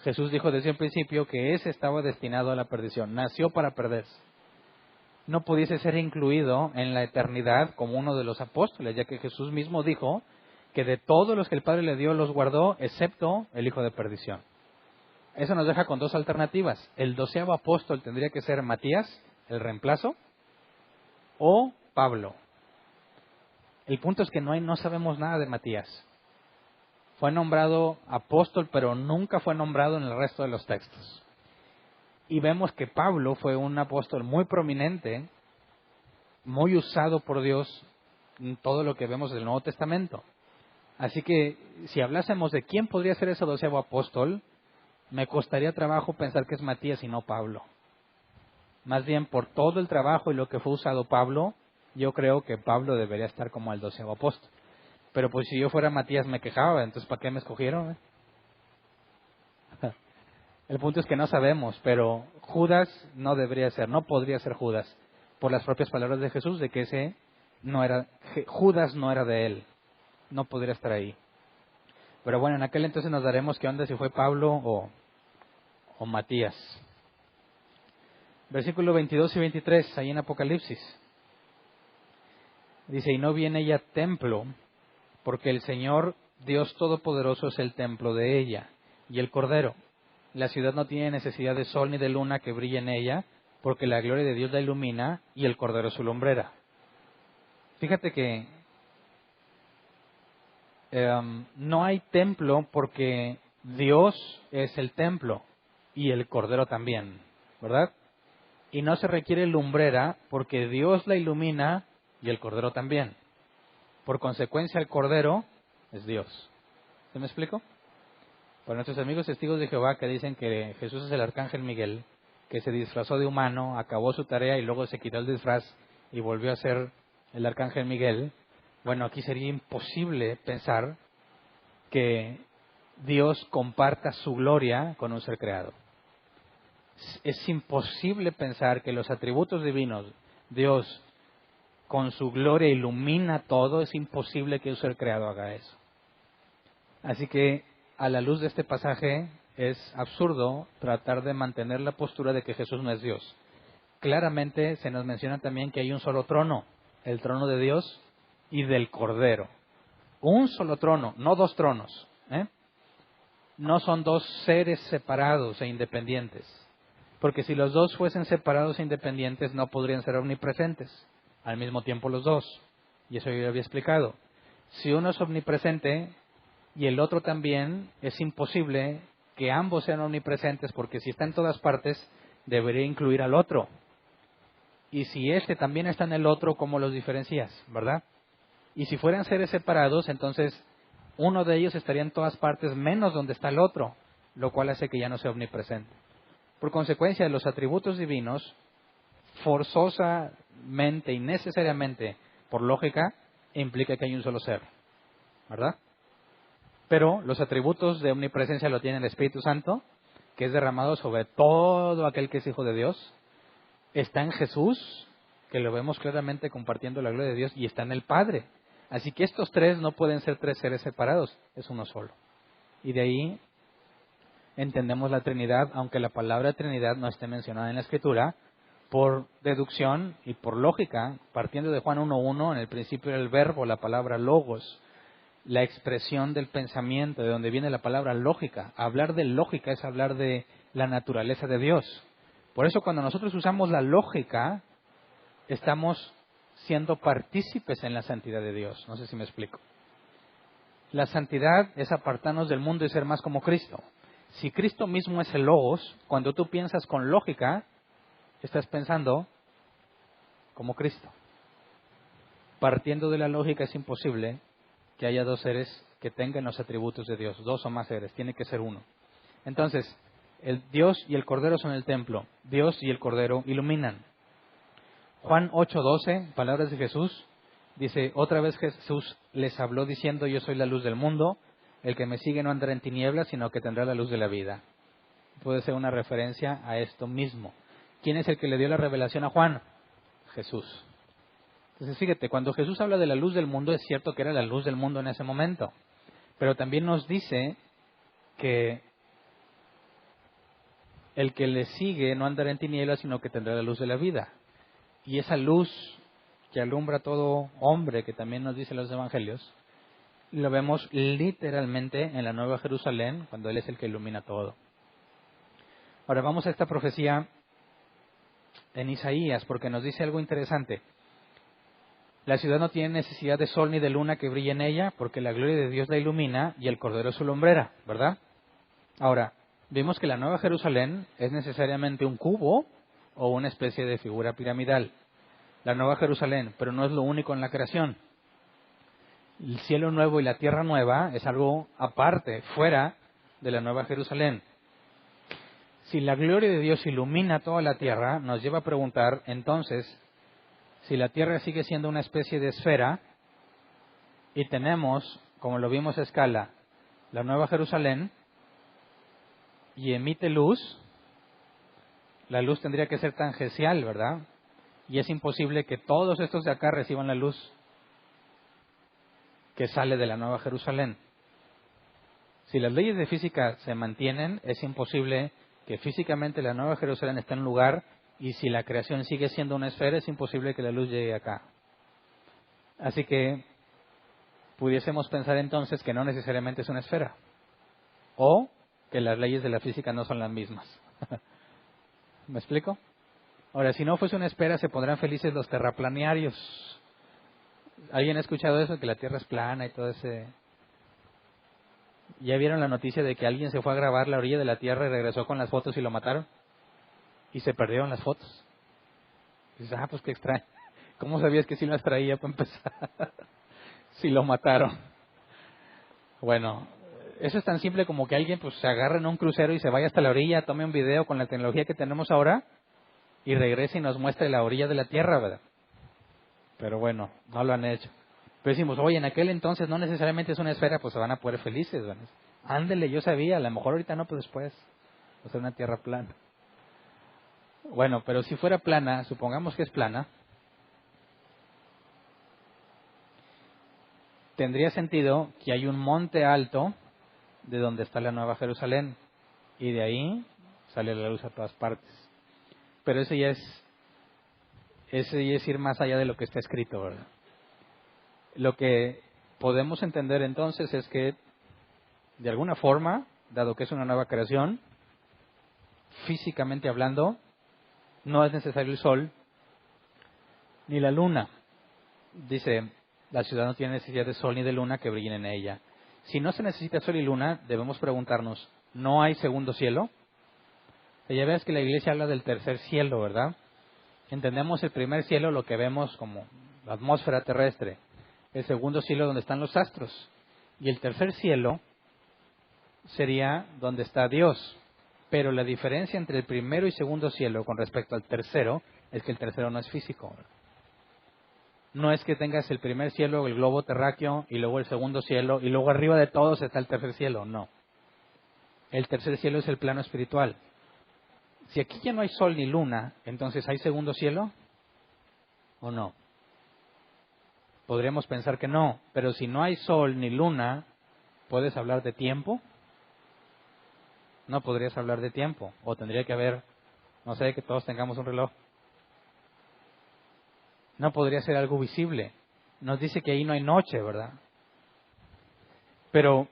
Jesús dijo desde un principio que ese estaba destinado a la perdición, nació para perderse. No pudiese ser incluido en la eternidad como uno de los apóstoles, ya que Jesús mismo dijo que de todos los que el Padre le dio los guardó, excepto el hijo de perdición. Eso nos deja con dos alternativas. El 12º apóstol tendría que ser Matías, el reemplazo, o Pablo. El punto es que no sabemos nada de Matías. Fue nombrado apóstol, pero nunca fue nombrado en el resto de los textos. Y vemos que Pablo fue un apóstol muy prominente, muy usado por Dios en todo lo que vemos del Nuevo Testamento. Así que si hablásemos de quién podría ser ese 12º apóstol, me costaría trabajo pensar que es Matías y no Pablo. Más bien, por todo el trabajo y lo que fue usado Pablo, yo creo que Pablo debería estar como el 12º apóstol. Pero pues si yo fuera Matías me quejaba, entonces ¿para qué me escogieron? El punto es que no sabemos, pero Judas no debería ser, no podría ser Judas, por las propias palabras de Jesús, de que Judas no era de él, no podría estar ahí. Pero bueno, en aquel entonces nos daremos qué onda si fue Pablo o Matías. Versículo 22 y 23, ahí en Apocalipsis. Dice, y no viene ya templo, porque el Señor, Dios Todopoderoso, es el templo de ella, y el Cordero. La ciudad no tiene necesidad de sol ni de luna que brille en ella, porque la gloria de Dios la ilumina, y el Cordero es su lumbrera. Fíjate que no hay templo porque Dios es el templo, y el Cordero también, ¿verdad? Y no se requiere lumbrera porque Dios la ilumina y el Cordero también. Por consecuencia, el Cordero es Dios. ¿Se me explico? Para nuestros amigos testigos de Jehová que dicen que Jesús es el arcángel Miguel, que se disfrazó de humano, acabó su tarea y luego se quitó el disfraz y volvió a ser el arcángel Miguel, bueno, aquí sería imposible pensar que Dios comparta su gloria con un ser creado. Es imposible pensar que los atributos divinos, Dios con su gloria ilumina todo, es imposible que un ser creado haga eso. Así que, a la luz de este pasaje, es absurdo tratar de mantener la postura de que Jesús no es Dios. Claramente se nos menciona también que hay un solo trono, el trono de Dios y del Cordero. Un solo trono, no dos tronos. No son dos seres separados e independientes. Porque si los dos fuesen separados e independientes, no podrían ser omnipresentes al mismo tiempo los dos. Y eso yo ya había explicado. Si uno es omnipresente y el otro también, es imposible que ambos sean omnipresentes, porque si está en todas partes, debería incluir al otro. Y si este también está en el otro, ¿cómo los diferencias? ¿Verdad? Y si fueran seres separados, entonces uno de ellos estaría en todas partes menos donde está el otro, lo cual hace que ya no sea omnipresente. Por consecuencia, de los atributos divinos, forzosamente y necesariamente, por lógica, implica que hay un solo ser, ¿verdad? Pero los atributos de omnipresencia lo tiene el Espíritu Santo, que es derramado sobre todo aquel que es hijo de Dios. Está en Jesús, que lo vemos claramente compartiendo la gloria de Dios, y está en el Padre. Así que estos tres no pueden ser tres seres separados, es uno solo. Y de ahí entendemos la Trinidad, aunque la palabra Trinidad no esté mencionada en la Escritura, por deducción y por lógica, partiendo de Juan 1:1, en el principio era el verbo, la palabra logos, la expresión del pensamiento, de donde viene la palabra lógica. Hablar de lógica es hablar de la naturaleza de Dios. Por eso cuando nosotros usamos la lógica, estamos siendo partícipes en la santidad de Dios. No sé si me explico. La santidad es apartarnos del mundo y ser más como Cristo. Si Cristo mismo es el logos, cuando tú piensas con lógica, estás pensando como Cristo. Partiendo de la lógica es imposible que haya dos seres que tengan los atributos de Dios, dos o más seres, tiene que ser uno. Entonces, el Dios y el Cordero son el templo, Dios y el Cordero iluminan. Juan 8:12, palabras de Jesús, dice, otra vez Jesús les habló diciendo, yo soy la luz del mundo, el que me sigue no andará en tinieblas, sino que tendrá la luz de la vida. Puede ser una referencia a esto mismo. ¿Quién es el que le dio la revelación a Juan? Jesús. Entonces fíjate, cuando Jesús habla de la luz del mundo, es cierto que era la luz del mundo en ese momento, pero también nos dice que el que le sigue no andará en tinieblas, sino que tendrá la luz de la vida. Y esa luz que alumbra a todo hombre, que también nos dicen los evangelios, lo vemos literalmente en la Nueva Jerusalén, cuando Él es el que ilumina todo. Ahora vamos a esta profecía en Isaías, porque nos dice algo interesante. La ciudad no tiene necesidad de sol ni de luna que brille en ella, porque la gloria de Dios la ilumina y el Cordero es su lumbrera, ¿verdad? Ahora, vimos que la Nueva Jerusalén es necesariamente un cubo o una especie de figura piramidal. La Nueva Jerusalén, pero no es lo único en la creación. El cielo nuevo y la tierra nueva es algo aparte, fuera de la Nueva Jerusalén. Si la gloria de Dios ilumina toda la tierra, nos lleva a preguntar, entonces, si la tierra sigue siendo una especie de esfera y tenemos, como lo vimos a escala, la Nueva Jerusalén y emite luz, la luz tendría que ser tangencial, ¿verdad? Y es imposible que todos estos de acá reciban la luz que sale de la Nueva Jerusalén. Si las leyes de física se mantienen, es imposible que físicamente la Nueva Jerusalén esté en un lugar, y si la creación sigue siendo una esfera, es imposible que la luz llegue acá. Así que pudiésemos pensar entonces que no necesariamente es una esfera, o que las leyes de la física no son las mismas. ¿Me explico? Ahora, si no fuese una esfera, se pondrán felices los terraplaniarios. ¿Alguien ha escuchado eso? Que la Tierra es plana y todo ese... ¿Ya vieron la noticia de que alguien se fue a grabar la orilla de la Tierra y regresó con las fotos y lo mataron? Y se perdieron las fotos. Y dices, pues qué extraño. ¿Cómo sabías que sí las traía para empezar? Si lo mataron. Bueno, eso es tan simple como que alguien pues se agarre en un crucero y se vaya hasta la orilla, tome un video con la tecnología que tenemos ahora y regrese y nos muestre la orilla de la Tierra, ¿verdad? Pero bueno, no lo han hecho. Pero decimos, oye, en aquel entonces no necesariamente es una esfera, pues se van a poner felices, ¿verdad? Ándele, yo sabía, a lo mejor ahorita no, pero después. O sea, una Tierra plana. Bueno, pero si fuera plana, supongamos que es plana, tendría sentido que hay un monte alto de donde está la Nueva Jerusalén y de ahí sale la luz a todas partes. Pero eso ya es ir más allá de lo que está escrito, ¿verdad? Lo que podemos entender entonces es que, de alguna forma, dado que es una nueva creación, físicamente hablando, no es necesario el sol ni la luna. Dice, la ciudad no tiene necesidad de sol ni de luna que brillen en ella. Si no se necesita sol y luna, debemos preguntarnos, ¿no hay segundo cielo? Ya ves que la iglesia habla del tercer cielo, ¿verdad? Entendemos el primer cielo, lo que vemos como la atmósfera terrestre. El segundo cielo donde están los astros. Y el tercer cielo sería donde está Dios. Pero la diferencia entre el primero y segundo cielo con respecto al tercero es que el tercero no es físico. No es que tengas el primer cielo, el globo terráqueo, y luego el segundo cielo, y luego arriba de todos está el tercer cielo. No. El tercer cielo es el plano espiritual. Si aquí ya no hay sol ni luna, entonces ¿hay segundo cielo o no? Podríamos pensar que no, pero si no hay sol ni luna, ¿puedes hablar de tiempo? No podrías hablar de tiempo, o tendría que haber, no sé, que todos tengamos un reloj. No podría ser algo visible. Nos dice que ahí no hay noche, ¿verdad? Pero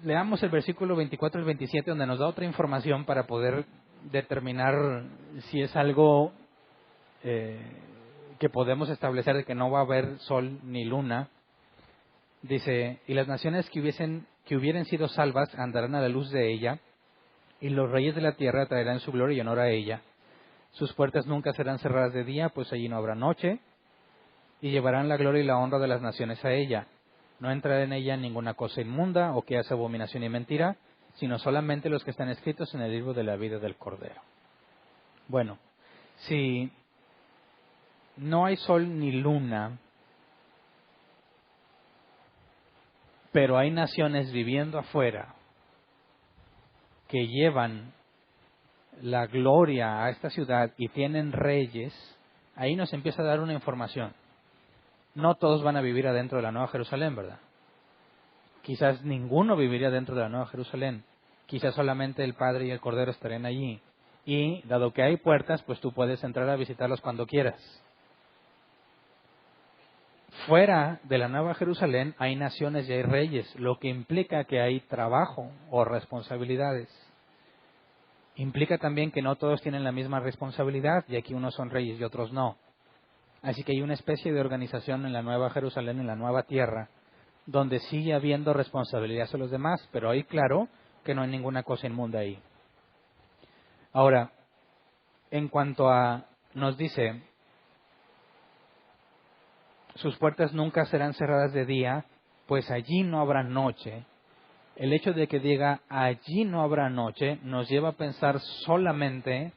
leamos el versículo 24 al 27, donde nos da otra información para poder determinar si es algo que podemos establecer de que no va a haber sol ni luna. Dice, y las naciones que hubieren sido salvas andarán a la luz de ella, y los reyes de la tierra traerán su gloria y honor a ella. Sus puertas nunca serán cerradas de día, pues allí no habrá noche, y llevarán la gloria y la honra de las naciones a ella. No entrará en ella ninguna cosa inmunda o que hace abominación y mentira, sino solamente los que están escritos en el libro de la vida del Cordero. Bueno, si no hay sol ni luna, pero hay naciones viviendo afuera que llevan la gloria a esta ciudad y tienen reyes, ahí nos empieza a dar una información. No todos van a vivir adentro de la Nueva Jerusalén, ¿verdad? Quizás ninguno viviría dentro de la Nueva Jerusalén. Quizás solamente el Padre y el Cordero estarían allí. Y dado que hay puertas, pues tú puedes entrar a visitarlos cuando quieras. Fuera de la Nueva Jerusalén hay naciones y hay reyes, lo que implica que hay trabajo o responsabilidades. Implica también que no todos tienen la misma responsabilidad, y aquí unos son reyes y otros no. Así que hay una especie de organización en la Nueva Jerusalén, en la Nueva Tierra, donde sigue habiendo responsabilidad hacia los demás, pero hay claro que no hay ninguna cosa inmunda ahí. Ahora, en cuanto a, nos dice, sus puertas nunca serán cerradas de día, pues allí no habrá noche. El hecho de que diga allí no habrá noche nos lleva a pensar solamente,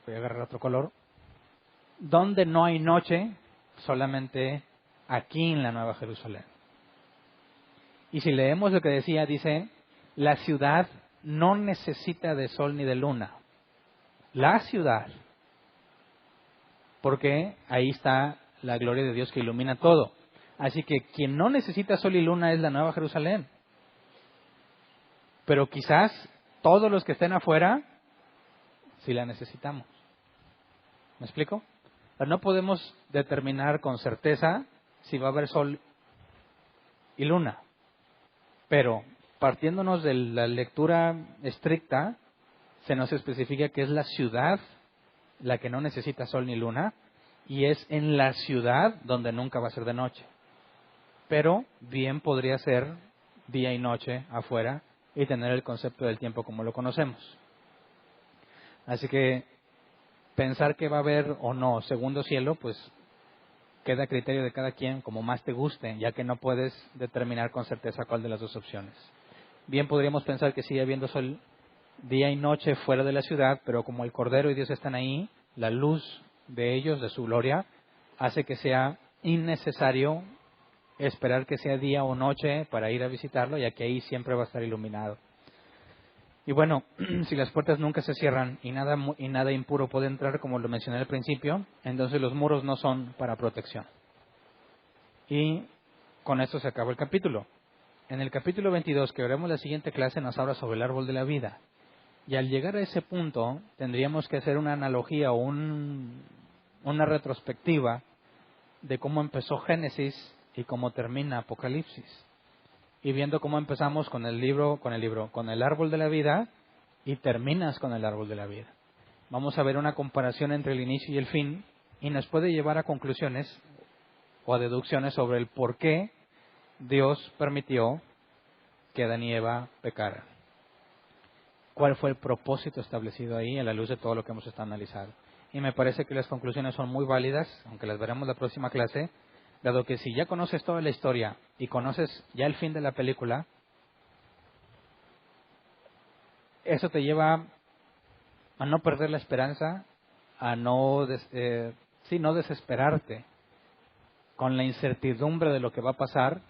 voy a agarrar otro color, donde no hay noche, solamente aquí en la Nueva Jerusalén. Y si leemos lo que decía, dice, la ciudad no necesita de sol ni de luna. La ciudad, porque ahí está la gloria de Dios que ilumina todo. Así que quien no necesita sol y luna es la Nueva Jerusalén. Pero quizás todos los que estén afuera, sí la necesitamos. ¿Me explico? No podemos determinar con certeza si va a haber sol y luna. Pero partiéndonos de la lectura estricta, se nos especifica que es la ciudad la que no necesita sol ni luna, y es en la ciudad donde nunca va a ser de noche. Pero bien podría ser día y noche afuera y tener el concepto del tiempo como lo conocemos. Así que pensar que va a haber o no segundo cielo, pues queda a criterio de cada quien como más te guste, ya que no puedes determinar con certeza cuál de las dos opciones. Bien podríamos pensar que sigue habiendo sol día y noche fuera de la ciudad, pero como el Cordero y Dios están ahí, la luz de ellos, de su gloria, hace que sea innecesario esperar que sea día o noche para ir a visitarlo, ya que ahí siempre va a estar iluminado. Y bueno, si las puertas nunca se cierran y nada impuro puede entrar, como lo mencioné al principio, entonces los muros no son para protección. Y con esto se acaba el capítulo. En el capítulo 22, que veremos la siguiente clase, nos habla sobre el árbol de la vida. Y al llegar a ese punto, tendríamos que hacer una analogía o una retrospectiva de cómo empezó Génesis y cómo termina Apocalipsis. Y viendo cómo empezamos con el árbol de la vida y terminas con el árbol de la vida. Vamos a ver una comparación entre el inicio y el fin y nos puede llevar a conclusiones o a deducciones sobre el por qué Dios permitió que Adán y Eva pecaran. ¿Cuál fue el propósito establecido ahí a la luz de todo lo que hemos estado analizando? Y me parece que las conclusiones son muy válidas, aunque las veremos la próxima clase, dado que si ya conoces toda la historia y conoces ya el fin de la película, eso te lleva a no perder la esperanza, a no desesperarte con la incertidumbre de lo que va a pasar,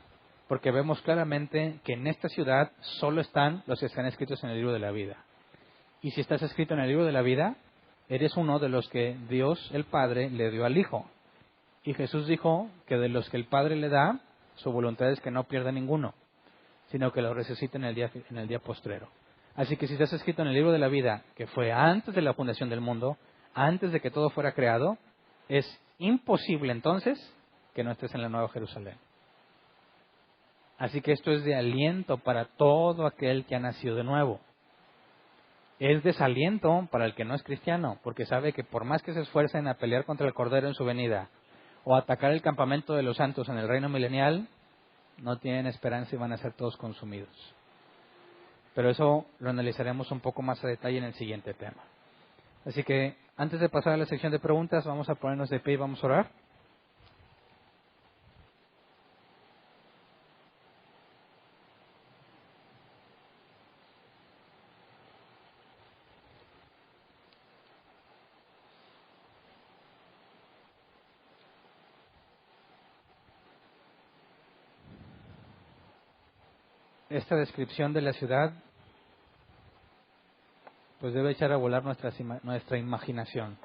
porque vemos claramente que en esta ciudad solo están los que están escritos en el libro de la vida. Y si estás escrito en el libro de la vida, eres uno de los que Dios, el Padre, le dio al Hijo. Y Jesús dijo que de los que el Padre le da, su voluntad es que no pierda ninguno, sino que lo resucite en el día postrero. Así que si estás escrito en el libro de la vida, que fue antes de la fundación del mundo, antes de que todo fuera creado, es imposible entonces que no estés en la Nueva Jerusalén. Así que esto es de aliento para todo aquel que ha nacido de nuevo. Es desaliento para el que no es cristiano, porque sabe que por más que se esfuercen a pelear contra el Cordero en su venida, o a atacar el campamento de los santos en el reino milenial, no tienen esperanza y van a ser todos consumidos. Pero eso lo analizaremos un poco más a detalle en el siguiente tema. Así que antes de pasar a la sección de preguntas, vamos a ponernos de pie y vamos a orar. Esta descripción de la ciudad pues debe echar a volar nuestra imaginación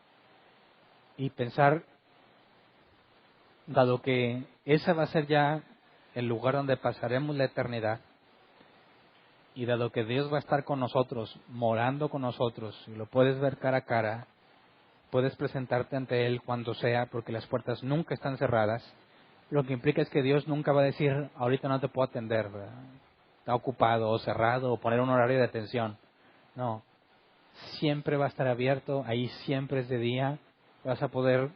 y pensar, dado que ese va a ser ya el lugar donde pasaremos la eternidad, y dado que Dios va a estar con nosotros, morando con nosotros, y lo puedes ver cara a cara, puedes presentarte ante Él cuando sea, porque las puertas nunca están cerradas, lo que implica es que Dios nunca va a decir, ahorita no te puedo atender, ¿verdad? Está ocupado o cerrado, o poner un horario de atención. No, siempre va a estar abierto, ahí siempre es de día, vas a poder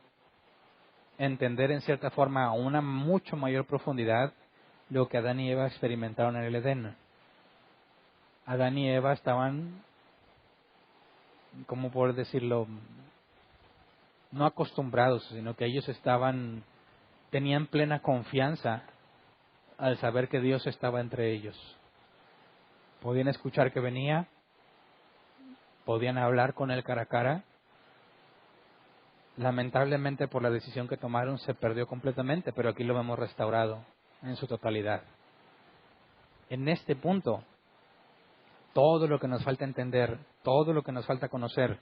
entender en cierta forma a una mucho mayor profundidad lo que Adán y Eva experimentaron en el Edén. Adán y Eva estaban, ¿cómo poder decirlo? No acostumbrados, sino que ellos tenían plena confianza al saber que Dios estaba entre ellos. Podían escuchar que venía, podían hablar con Él cara a cara. Lamentablemente por la decisión que tomaron se perdió completamente, pero aquí lo vemos restaurado en su totalidad. En este punto, todo lo que nos falta entender, todo lo que nos falta conocer,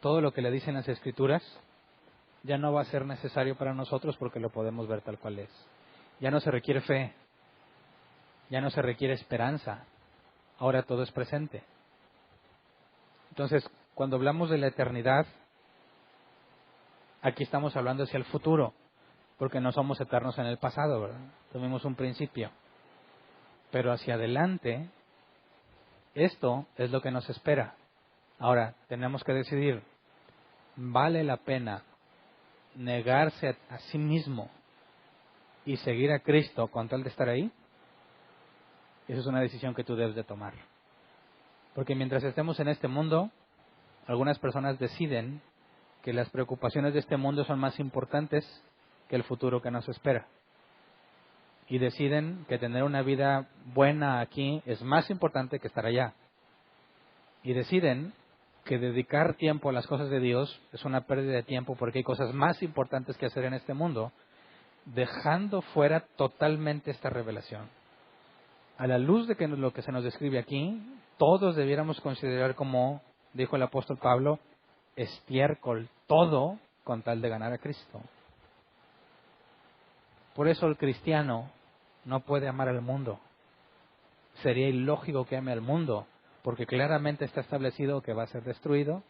todo lo que le dicen las Escrituras, ya no va a ser necesario para nosotros porque lo podemos ver tal cual es. Ya no se requiere fe, ya no se requiere esperanza, ahora todo es presente. Entonces, cuando hablamos de la eternidad, aquí estamos hablando hacia el futuro, porque no somos eternos en el pasado, ¿verdad? Tuvimos un principio. Pero hacia adelante, esto es lo que nos espera. Ahora, tenemos que decidir, ¿vale la pena negarse a sí mismo y seguir a Cristo con tal de estar ahí? Esa es una decisión que tú debes de tomar. Porque mientras estemos en este mundo, algunas personas deciden que las preocupaciones de este mundo son más importantes que el futuro que nos espera. Y deciden que tener una vida buena aquí es más importante que estar allá. Y deciden que dedicar tiempo a las cosas de Dios es una pérdida de tiempo porque hay cosas más importantes que hacer en este mundo, dejando fuera totalmente esta revelación. A la luz de que lo que se nos describe aquí, todos debiéramos considerar, como dijo el apóstol Pablo, estiércol, todo con tal de ganar a Cristo. Por eso el cristiano no puede amar al mundo. Sería ilógico que ame al mundo, porque claramente está establecido que va a ser destruido,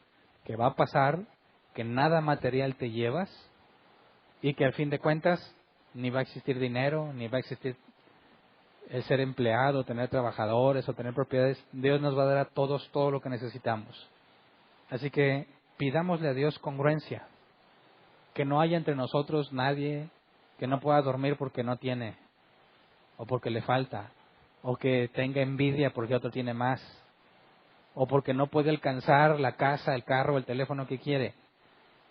que va a pasar, que nada material te llevas y que al fin de cuentas ni va a existir dinero, ni va a existir el ser empleado, tener trabajadores o tener propiedades. Dios nos va a dar a todos todo lo que necesitamos. Así que pidámosle a Dios congruencia, que no haya entre nosotros nadie que no pueda dormir porque no tiene, o porque le falta, o que tenga envidia porque otro tiene más, o porque no puede alcanzar la casa, el carro, el teléfono que quiere.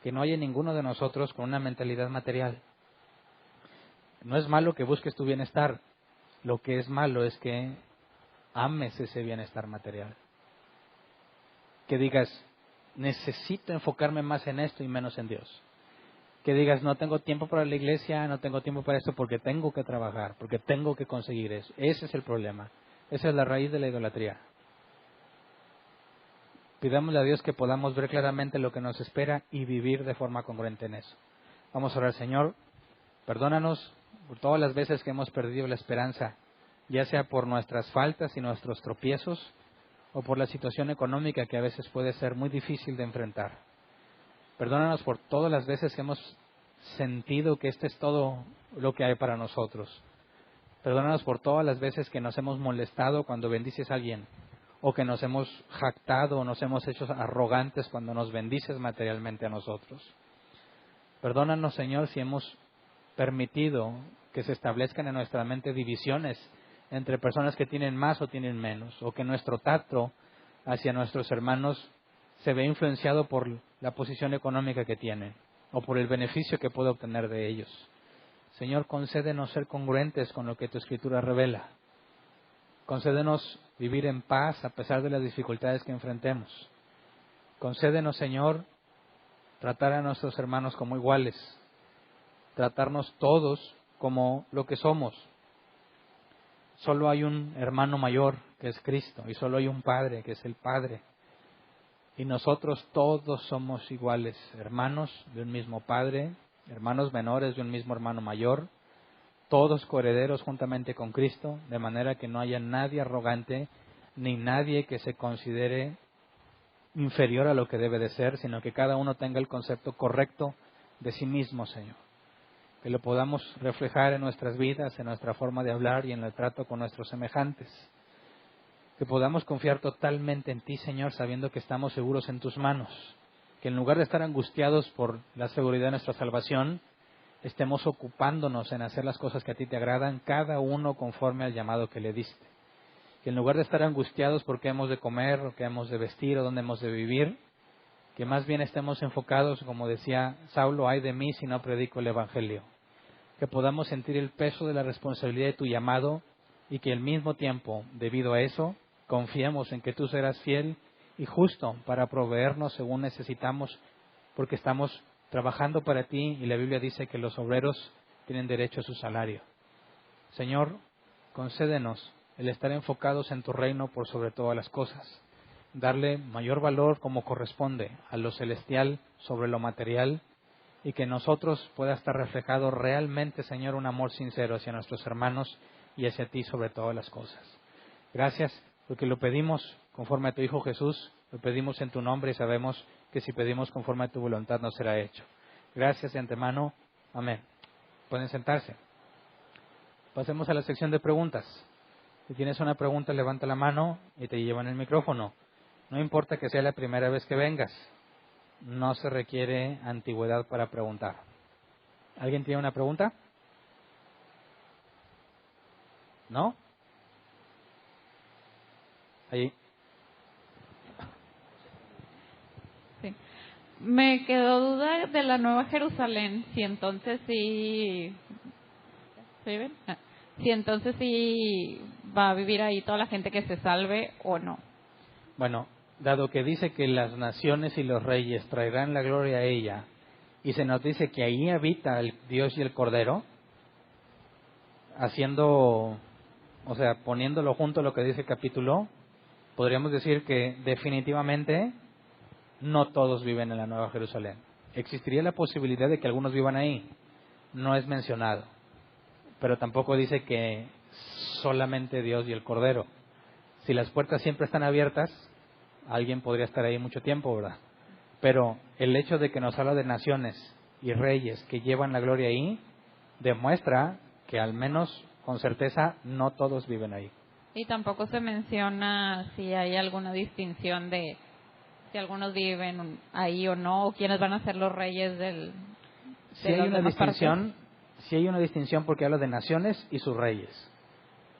Que no haya ninguno de nosotros con una mentalidad material. No es malo que busques tu bienestar. Lo que es malo es que ames ese bienestar material. Que digas, necesito enfocarme más en esto y menos en Dios. Que digas, no tengo tiempo para la iglesia, no tengo tiempo para esto porque tengo que trabajar, porque tengo que conseguir eso. Ese es el problema. Esa es la raíz de la idolatría. Pidámosle a Dios que podamos ver claramente lo que nos espera y vivir de forma congruente en eso. Vamos a orar, Señor, perdónanos por todas las veces que hemos perdido la esperanza, ya sea por nuestras faltas y nuestros tropiezos, o por la situación económica que a veces puede ser muy difícil de enfrentar. Perdónanos por todas las veces que hemos sentido que este es todo lo que hay para nosotros. Perdónanos por todas las veces que nos hemos molestado cuando bendices a alguien, o que nos hemos jactado o nos hemos hecho arrogantes cuando nos bendices materialmente a nosotros. Perdónanos, Señor, si hemos permitido que se establezcan en nuestra mente divisiones entre personas que tienen más o tienen menos, o que nuestro trato hacia nuestros hermanos se ve influenciado por la posición económica que tienen, o por el beneficio que puede obtener de ellos. Señor, concédenos ser congruentes con lo que tu Escritura revela. Concédenos vivir en paz a pesar de las dificultades que enfrentemos. Concédenos, Señor, tratar a nuestros hermanos como iguales, tratarnos todos como lo que somos. Solo hay un hermano mayor, que es Cristo, y solo hay un Padre, que es el Padre. Y nosotros todos somos iguales, hermanos de un mismo Padre, hermanos menores de un mismo hermano mayor, todos coherederos juntamente con Cristo, de manera que no haya nadie arrogante, ni nadie que se considere inferior a lo que debe de ser, sino que cada uno tenga el concepto correcto de sí mismo, Señor. Que lo podamos reflejar en nuestras vidas, en nuestra forma de hablar y en el trato con nuestros semejantes. Que podamos confiar totalmente en ti, Señor, sabiendo que estamos seguros en tus manos. Que en lugar de estar angustiados por la seguridad de nuestra salvación, estemos ocupándonos en hacer las cosas que a ti te agradan, cada uno conforme al llamado que le diste. Que en lugar de estar angustiados por qué hemos de comer, o qué hemos de vestir, o dónde hemos de vivir, que más bien estemos enfocados, como decía Saulo, ay de mí si no predico el Evangelio. Que podamos sentir el peso de la responsabilidad de tu llamado y que al mismo tiempo, debido a eso, confiemos en que tú serás fiel y justo para proveernos según necesitamos, porque estamos trabajando para ti y la Biblia dice que los obreros tienen derecho a su salario. Señor, concédenos el estar enfocados en tu reino por sobre todas las cosas, darle mayor valor como corresponde a lo celestial sobre lo material y que en nosotros pueda estar reflejado realmente, Señor, un amor sincero hacia nuestros hermanos y hacia ti sobre todas las cosas. Gracias porque lo pedimos conforme a tu Hijo Jesús, lo pedimos en tu nombre y sabemos que si pedimos conforme a tu voluntad nos será hecho. Gracias de antemano. Amén. Pueden sentarse. Pasemos a la sección de preguntas. Si tienes una pregunta, levanta la mano y te llevan el micrófono. No importa que sea la primera vez que vengas. No se requiere antigüedad para preguntar. ¿Alguien tiene una pregunta? ¿No? Ahí. Sí. Me quedó duda de la Nueva Jerusalén, si entonces sí... ¿Sí ven? Si entonces sí va a vivir ahí toda la gente que se salve o no. Bueno, dado que dice que las naciones y los reyes traerán la gloria a ella, y se nos dice que ahí habita el Dios y el Cordero, poniéndolo junto a lo que dice el capítulo, podríamos decir que definitivamente no todos viven en la Nueva Jerusalén. Existiría la posibilidad de que algunos vivan ahí, no es mencionado, pero tampoco dice que solamente Dios y el Cordero. Si las puertas siempre están abiertas, alguien podría estar ahí mucho tiempo, ¿verdad? Pero el hecho de que nos habla de naciones y reyes que llevan la gloria ahí, demuestra que al menos con certeza no todos viven ahí. Y tampoco se menciona si hay alguna distinción de si algunos viven ahí o no, o quiénes van a ser los reyes de Si hay las una demás distinción, partes. si hay una distinción porque habla de naciones y sus reyes.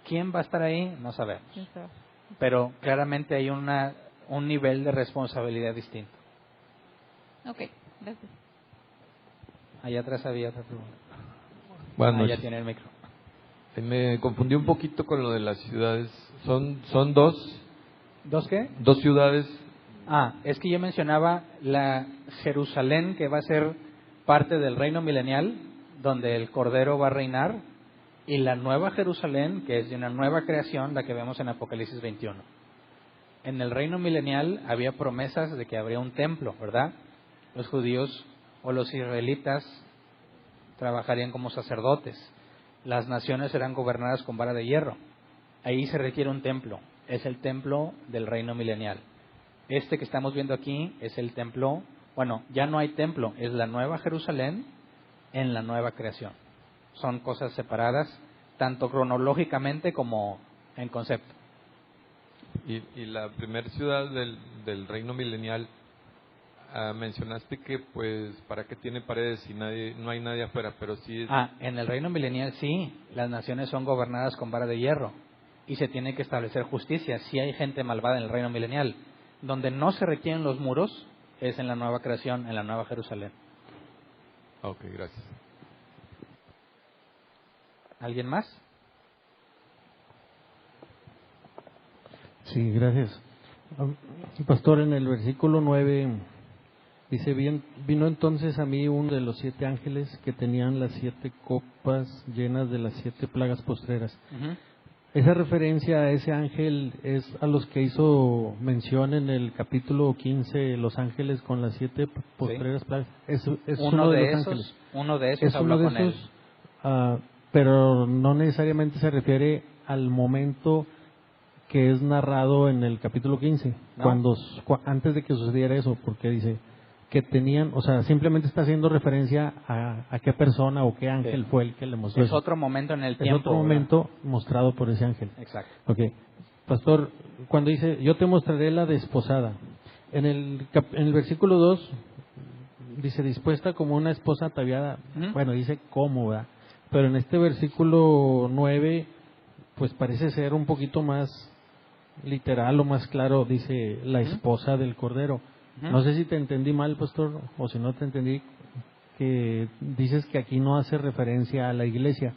¿Quién va a estar ahí? No sabemos. Eso. Pero claramente hay un nivel de responsabilidad distinto. Ok, gracias. Allá atrás había otra pregunta. Buenas Ya noches. tiene el micro. Me confundí un poquito con lo de las ciudades. Son dos ¿Dos qué? ciudades. Es que yo mencionaba la Jerusalén que va a ser parte del reino milenial, donde el Cordero va a reinar, y la nueva Jerusalén, que es de una nueva creación, la que vemos en Apocalipsis 21. En el reino milenial había promesas de que habría un templo, ¿verdad? Los judíos o los israelitas trabajarían como sacerdotes. Las naciones serán gobernadas con vara de hierro. Ahí se requiere un templo. Es el templo del reino milenial. Este que estamos viendo aquí es el templo, ya no hay templo, es la nueva Jerusalén en la nueva creación. Son cosas separadas, tanto cronológicamente como en concepto. Y la primera ciudad del reino milenial, mencionaste que pues para qué tiene paredes y no hay nadie afuera, pero sí En el reino milenial sí, las naciones son gobernadas con vara de hierro y se tiene que establecer justicia. Sí hay gente malvada en el reino milenial. Donde no se requieren los muros es en la nueva creación, en la nueva Jerusalén. Ok, gracias. ¿Alguien más? Sí, gracias. Pastor, en el versículo 9 dice, vino entonces a mí uno de los 7 ángeles que tenían las 7 copas llenas de las 7 plagas postreras. Uh-huh. Esa referencia a ese ángel es a los que hizo mención en el capítulo 15, los ángeles con las 7 postreras plagas. Es uno de los ángeles. Uno de esos Es habló uno de con esos, él. pero no necesariamente se refiere al momento que es narrado en el capítulo 15, ¿No? antes de que sucediera eso, porque dice que tenían, simplemente está haciendo referencia a qué persona o qué ángel fue el que le mostró. Es otro momento en el tiempo. Es otro momento mostrado por ese ángel. Exacto. Okay. Pastor, cuando dice, yo te mostraré la desposada, en el versículo 2 dice, dispuesta como una esposa ataviada. Uh-huh. Dice cómo, ¿verdad? Pero en este versículo 9, pues parece ser un poquito más literal o más claro, dice la esposa del Cordero. No sé si te entendí mal, pastor, o si no te entendí, que dices que aquí no hace referencia a la iglesia.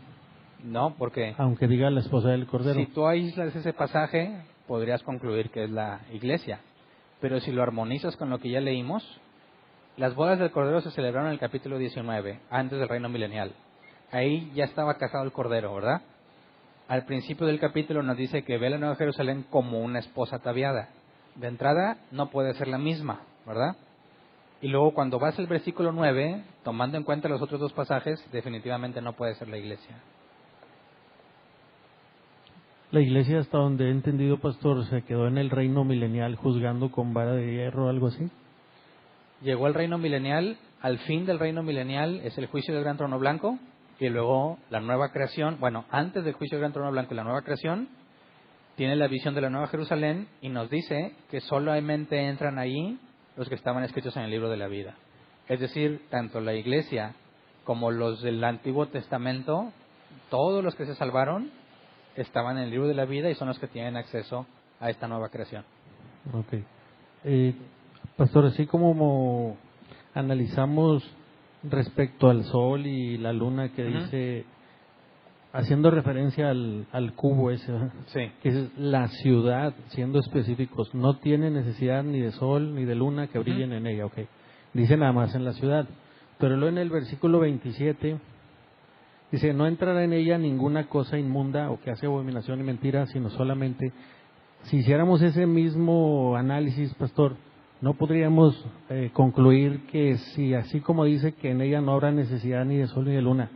No, porque aunque diga la esposa del Cordero. Si tú aíslas ese pasaje, podrías concluir que es la iglesia. Pero si lo armonizas con lo que ya leímos, las bodas del Cordero se celebraron en el capítulo 19, antes del reino milenial. Ahí ya estaba casado el Cordero, ¿verdad? Al principio del capítulo nos dice que ve a la Nueva Jerusalén como una esposa ataviada. De entrada, no puede ser la misma, ¿verdad? Y luego cuando vas al versículo 9, tomando en cuenta los otros dos pasajes, definitivamente no puede ser la iglesia. La iglesia, hasta donde he entendido, pastor, se quedó en el reino milenial juzgando con vara de hierro o algo así. Llegó el reino milenial, al fin del reino milenial es el juicio del gran trono blanco, y luego la nueva creación, antes del juicio del gran trono blanco y la nueva creación, tiene la visión de la Nueva Jerusalén y nos dice que solamente entran ahí los que estaban escritos en el libro de la vida. Es decir, tanto la iglesia como los del Antiguo Testamento, todos los que se salvaron estaban en el libro de la vida y son los que tienen acceso a esta nueva creación. Ok. Pastor, así como analizamos respecto al sol y la luna que dice, haciendo referencia al cubo ese, ¿verdad? Sí. Que es la ciudad, siendo específicos, no tiene necesidad ni de sol ni de luna que brillen en ella, ok. Dice nada más en la ciudad. Pero luego en el versículo 27 dice, no entrará en ella ninguna cosa inmunda o que hace abominación y mentira, sino solamente, si hiciéramos ese mismo análisis, pastor, no podríamos concluir que si así como dice que en ella no habrá necesidad ni de sol ni de luna,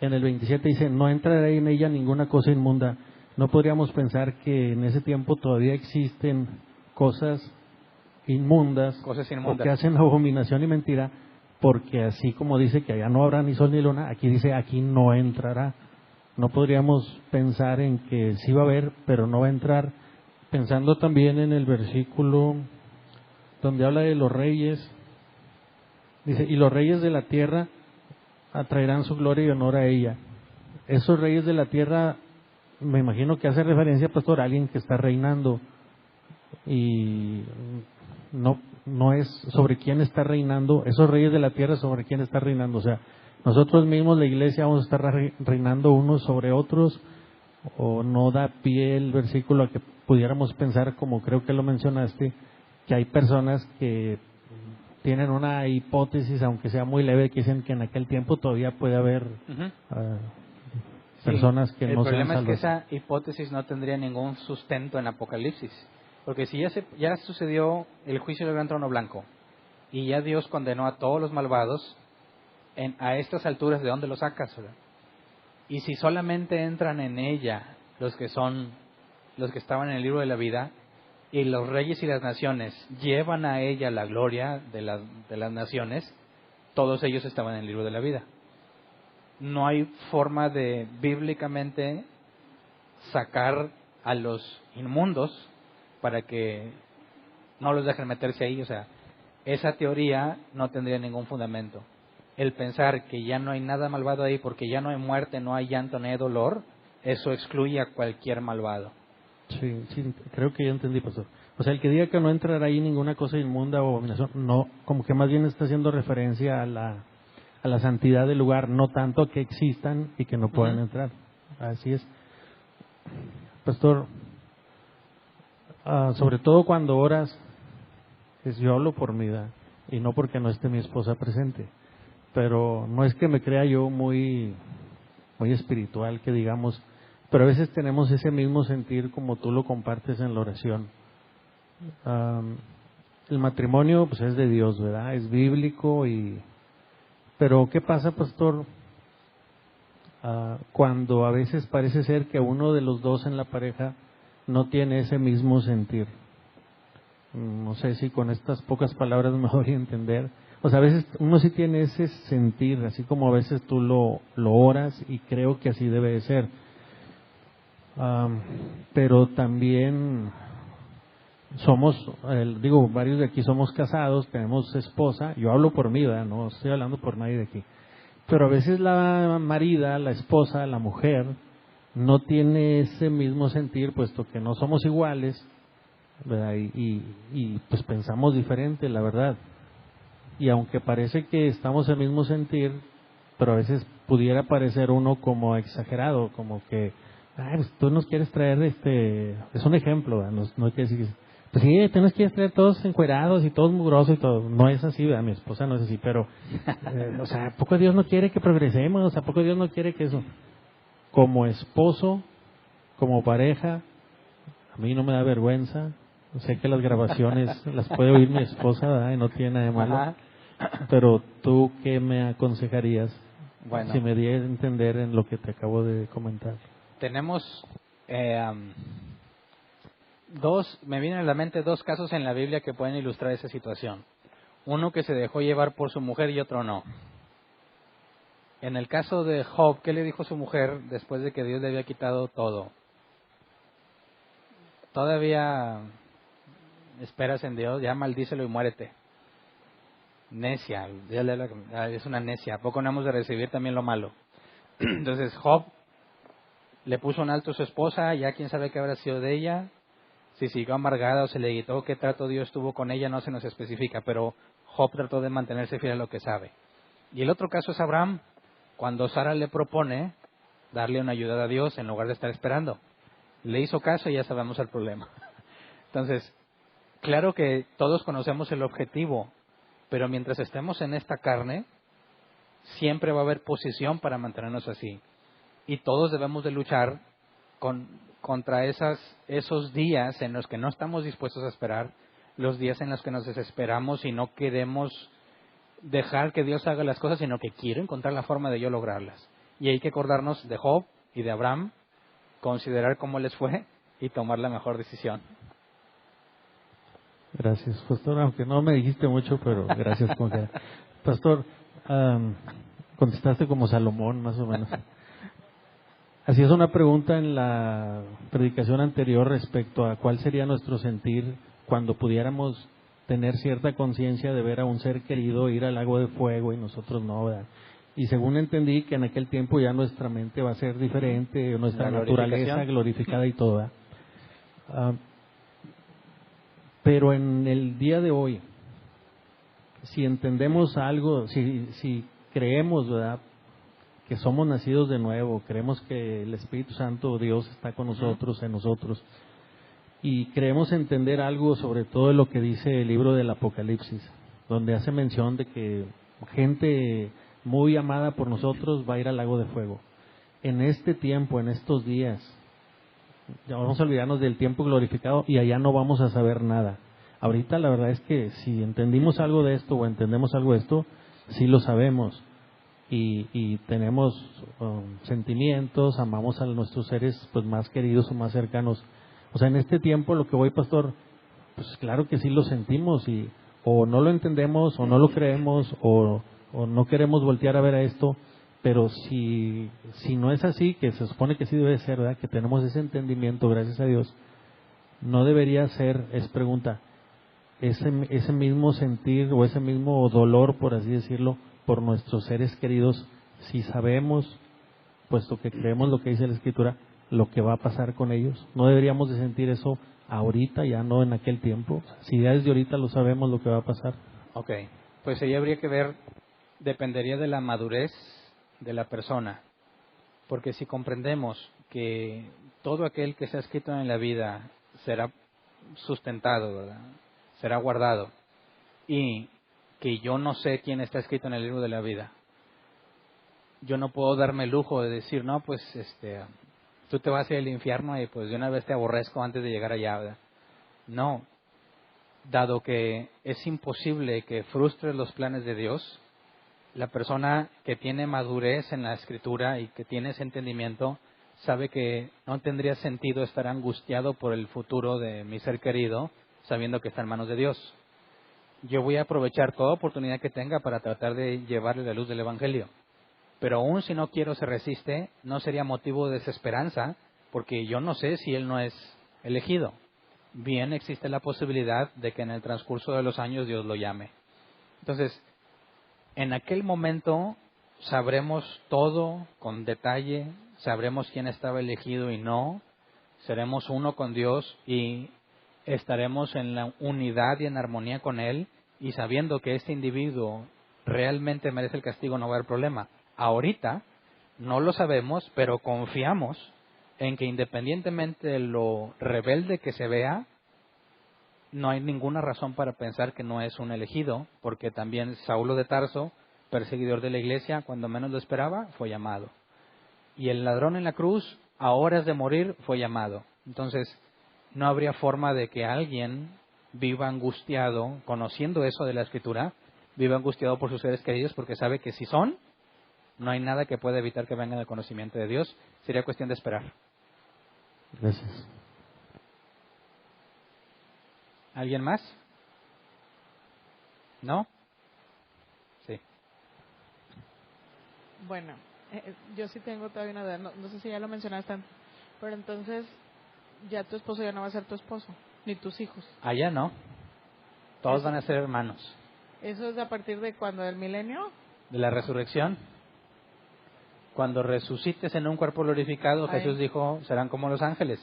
en el 27 dice, no entrará en ella ninguna cosa inmunda, no podríamos pensar que en ese tiempo todavía existen cosas inmundas, o que hacen abominación y mentira, porque así como dice que allá no habrá ni sol ni luna, aquí dice, aquí no entrará. No podríamos pensar en que sí va a haber, pero no va a entrar. Pensando también en el versículo donde habla de los reyes, dice, y los reyes de la tierra atraerán su gloria y honor a ella. Esos reyes de la tierra, me imagino que hace referencia, pastor, a alguien que está reinando, y no es sobre quién está reinando, esos reyes de la tierra sobre quién está reinando. O sea, nosotros mismos, la iglesia, vamos a estar reinando unos sobre otros, o no da pie el versículo a que pudiéramos pensar, como creo que lo mencionaste, que hay personas que tienen una hipótesis, aunque sea muy leve, que dicen que en aquel tiempo todavía puede haber personas que no sean salvas. El problema es que esa hipótesis no tendría ningún sustento en Apocalipsis, porque si ya sucedió el juicio del gran trono blanco y ya Dios condenó a todos los malvados, a estas alturas, ¿de dónde los sacas? ¿Verdad? Y si solamente entran en ella los que estaban en el libro de la vida, y los reyes y las naciones llevan a ella la gloria de las naciones, todos ellos estaban en el libro de la vida. No hay forma de bíblicamente sacar a los inmundos para que no los dejen meterse ahí. O sea, esa teoría no tendría ningún fundamento. El pensar que ya no hay nada malvado ahí porque ya no hay muerte, no hay llanto, no hay dolor, eso excluye a cualquier malvado. Sí, creo que ya entendí, pastor. O sea, el que diga que no entrará ahí ninguna cosa inmunda o abominación, no, como que más bien está haciendo referencia a la santidad del lugar, no tanto que existan y que no puedan entrar. Así es. Pastor, sobre todo cuando oras, yo hablo por mi edad, y no porque no esté mi esposa presente, pero no es que me crea yo muy espiritual, que digamos, pero a veces tenemos ese mismo sentir como tú lo compartes en la oración. El matrimonio pues es de Dios, ¿verdad? Es bíblico, pero ¿qué pasa, pastor? Cuando a veces parece ser que uno de los dos en la pareja no tiene ese mismo sentir. No sé si con estas pocas palabras me voy a entender. O sea, a veces uno sí tiene ese sentir, así como a veces tú lo oras, y creo que así debe de ser. Pero también varios de aquí somos casados, tenemos esposa. Yo hablo por mí, ¿verdad? No estoy hablando por nadie de aquí. Pero a veces la marida, la esposa, la mujer, no tiene ese mismo sentir, puesto que no somos iguales, ¿verdad? Y pues pensamos diferente, la verdad. Y aunque parece que estamos en el mismo sentir, pero a veces pudiera parecer uno como exagerado, como que, pues tú nos quieres traer, es un ejemplo, ¿verdad? No quiere decir, pues sí, tú nos quieres traer todos encuerados y todos mugrosos y todo. No es así, ¿verdad? Mi esposa no es así, pero, o sea, ¿a poco Dios no quiere que progresemos? ¿A poco Dios no quiere que eso? Como esposo, como pareja, a mí no me da vergüenza. Sé que las grabaciones las puede oír mi esposa, ¿verdad? Y no tiene nada de malo. Pero tú, ¿qué me aconsejarías? Bueno, si me di a entender en lo que te acabo de comentar. Tenemos me vienen a la mente dos casos en la Biblia que pueden ilustrar esa situación. Uno que se dejó llevar por su mujer y otro no. En el caso de Job, ¿qué le dijo su mujer después de que Dios le había quitado todo? todavía esperas en Dios, ya maldícelo y muérete. Necia, es una necia. ¿A poco no hemos de recibir también lo malo? Entonces Job le puso un alto a su esposa, ya quién sabe qué habrá sido de ella, si siguió amargada o se le quitó, qué trato Dios tuvo con ella, no se nos especifica, pero Job trató de mantenerse fiel a lo que sabe. Y el otro caso es Abraham, cuando Sara le propone darle una ayuda a Dios en lugar de estar esperando. Le hizo caso y ya sabemos el problema. Entonces, claro que todos conocemos el objetivo, pero mientras estemos en esta carne, siempre va a haber posición para mantenernos así. Y todos debemos de luchar contra esos días en los que no estamos dispuestos a esperar, los días en los que nos desesperamos y no queremos dejar que Dios haga las cosas, sino que quiero encontrar la forma de yo lograrlas. Y hay que acordarnos de Job y de Abraham, considerar cómo les fue y tomar la mejor decisión. Gracias, pastor, aunque no me dijiste mucho, pero gracias. Pastor, contestaste como Salomón, más o menos. Hacías una pregunta en la predicación anterior respecto a cuál sería nuestro sentir cuando pudiéramos tener cierta conciencia de ver a un ser querido ir al lago de fuego y nosotros no, ¿verdad? Y según entendí que en aquel tiempo ya nuestra mente va a ser diferente, nuestra naturaleza glorificada y toda. Pero en el día de hoy, si entendemos algo, si creemos, ¿verdad?, que somos nacidos de nuevo, creemos que el Espíritu Santo, Dios, está con nosotros, en nosotros, y creemos entender algo sobre todo lo que dice el libro del Apocalipsis, donde hace mención de que gente muy amada por nosotros va a ir al lago de fuego. En este tiempo, en estos días, ya vamos a olvidarnos del tiempo glorificado y allá no vamos a saber nada. Ahorita la verdad es que si entendimos algo de esto o entendemos algo de esto, sí lo sabemos. Y tenemos sentimientos, amamos a nuestros seres pues más queridos o más cercanos. O sea, en este tiempo lo que voy, pastor, pues claro que sí lo sentimos y o no lo entendemos o no lo creemos o no queremos voltear a ver a esto, pero si no es así, que se supone que sí debe ser, ¿verdad?, que tenemos ese entendimiento, gracias a Dios, no debería ser, es pregunta, ese mismo sentir o ese mismo dolor, por así decirlo, por nuestros seres queridos, si sabemos, puesto que creemos lo que dice la Escritura, lo que va a pasar con ellos. No deberíamos de sentir eso ahorita, ya no en aquel tiempo. Si ya desde ahorita lo sabemos lo que va a pasar. Ok, pues ahí habría que ver, dependería de la madurez de la persona, porque si comprendemos que todo aquel que se ha escrito en la vida será sustentado, ¿verdad?, será guardado, y que yo no sé quién está escrito en el libro de la vida, yo no puedo darme el lujo de decir, no, pues tú te vas a ir al infierno y pues de una vez te aborrezco antes de llegar allá, ¿verdad? No, dado que es imposible que frustres los planes de Dios, la persona que tiene madurez en la Escritura y que tiene ese entendimiento sabe que no tendría sentido estar angustiado por el futuro de mi ser querido sabiendo que está en manos de Dios. Yo voy a aprovechar toda oportunidad que tenga para tratar de llevarle la luz del Evangelio. Pero aún si no quiero, se resiste, no sería motivo de desesperanza, porque yo no sé si él no es elegido. Bien, existe la posibilidad de que en el transcurso de los años Dios lo llame. Entonces, en aquel momento sabremos todo con detalle, sabremos quién estaba elegido y no, seremos uno con Dios y estaremos en la unidad y en armonía con Él, y sabiendo que este individuo realmente merece el castigo, no va a haber problema. Ahorita no lo sabemos, pero confiamos en que independientemente de lo rebelde que se vea, no hay ninguna razón para pensar que no es un elegido, porque también Saulo de Tarso, perseguidor de la iglesia, cuando menos lo esperaba, fue llamado. Y el ladrón en la cruz, a horas de morir, fue llamado. Entonces, no habría forma de que alguien viva angustiado, conociendo eso de la Escritura, viva angustiado por sus seres queridos, porque sabe que si son, no hay nada que pueda evitar que vengan del conocimiento de Dios. Sería cuestión de esperar. Gracias. ¿Alguien más? ¿No? Sí. Bueno, yo sí tengo todavía una duda, no sé si ya lo mencionaste, pero entonces ya tu esposo ya no va a ser tu esposo, ni tus hijos. Allá no. Todos Eso. van a ser hermanos. ¿Eso es a partir de cuando? ¿Del milenio? De la resurrección. Cuando resucites en un cuerpo glorificado, Ay. Jesús dijo, serán como los ángeles.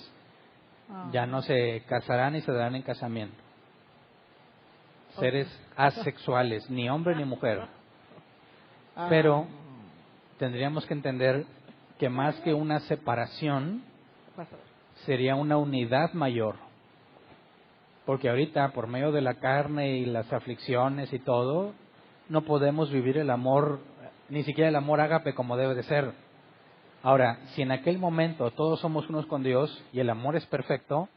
Ah. Ya no se casarán ni se darán en casamiento. Seres asexuales, ni hombre ni mujer. Ah. Pero tendríamos que entender que más que una separación, Vas a ver. sería una unidad mayor. Porque ahorita, por medio de la carne y las aflicciones y todo, no podemos vivir el amor, ni siquiera el amor ágape como debe de ser. Ahora, si en aquel momento todos somos unos con Dios y el amor es perfecto,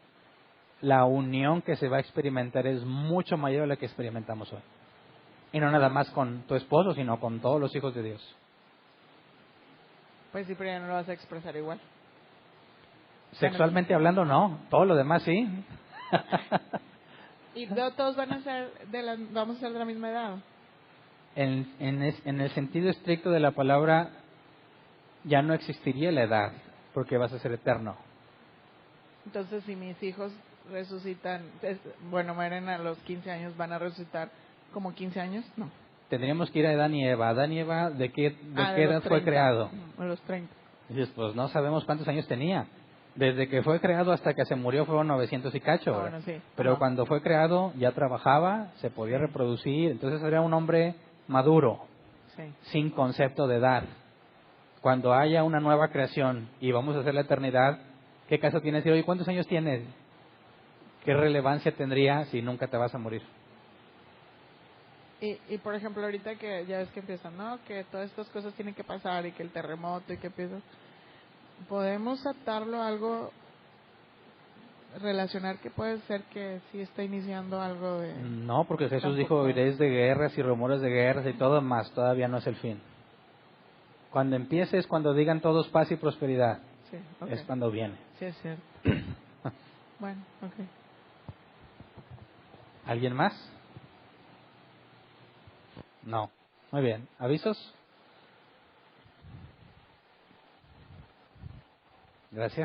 la unión que se va a experimentar es mucho mayor a la que experimentamos hoy. Y no nada más con tu esposo, sino con todos los hijos de Dios. Pues sí, pero ya no lo vas a expresar igual. Sexualmente hablando, no. Todo lo demás sí. Y todos van a ser vamos a ser de la misma edad. En el sentido estricto de la palabra, ya no existiría la edad, porque vas a ser eterno. Entonces, si mis hijos resucitan, mueren a los 15 años, ¿van a resucitar como 15 años? No. Tendríamos que ir a Adán y Eva. ¿Adán y Eva de qué de edad los fue 30. creado? A los 30. Dices, pues no sabemos cuántos años tenía. Desde que fue creado hasta que se murió fueron 900 y cacho. Ah, ¿verdad? bueno, sí. Pero Ajá. cuando fue creado ya trabajaba, se podía reproducir, entonces era un hombre maduro, Sí. sin concepto de edad. Cuando haya una nueva creación y vamos a hacer la eternidad, ¿qué caso tiene decir, oye, cuántos años tienes? ¿Qué relevancia tendría si nunca te vas a morir? Y por ejemplo, ahorita que ya ves que empiezan, ¿no? Que todas estas cosas tienen que pasar y que el terremoto y que empieza. ¿Podemos atarlo a algo, relacionar que puede ser que sí está iniciando algo de...? No, porque Jesús Tampoco. dijo, oiréis de guerras y rumores de guerras y todo más, todavía no es el fin. Cuando empiece es cuando digan todos paz y prosperidad, Sí, ok. es cuando viene. Sí, es cierto. Bueno, ok. ¿Alguien más? No. Muy bien. ¿Avisos? Gracias.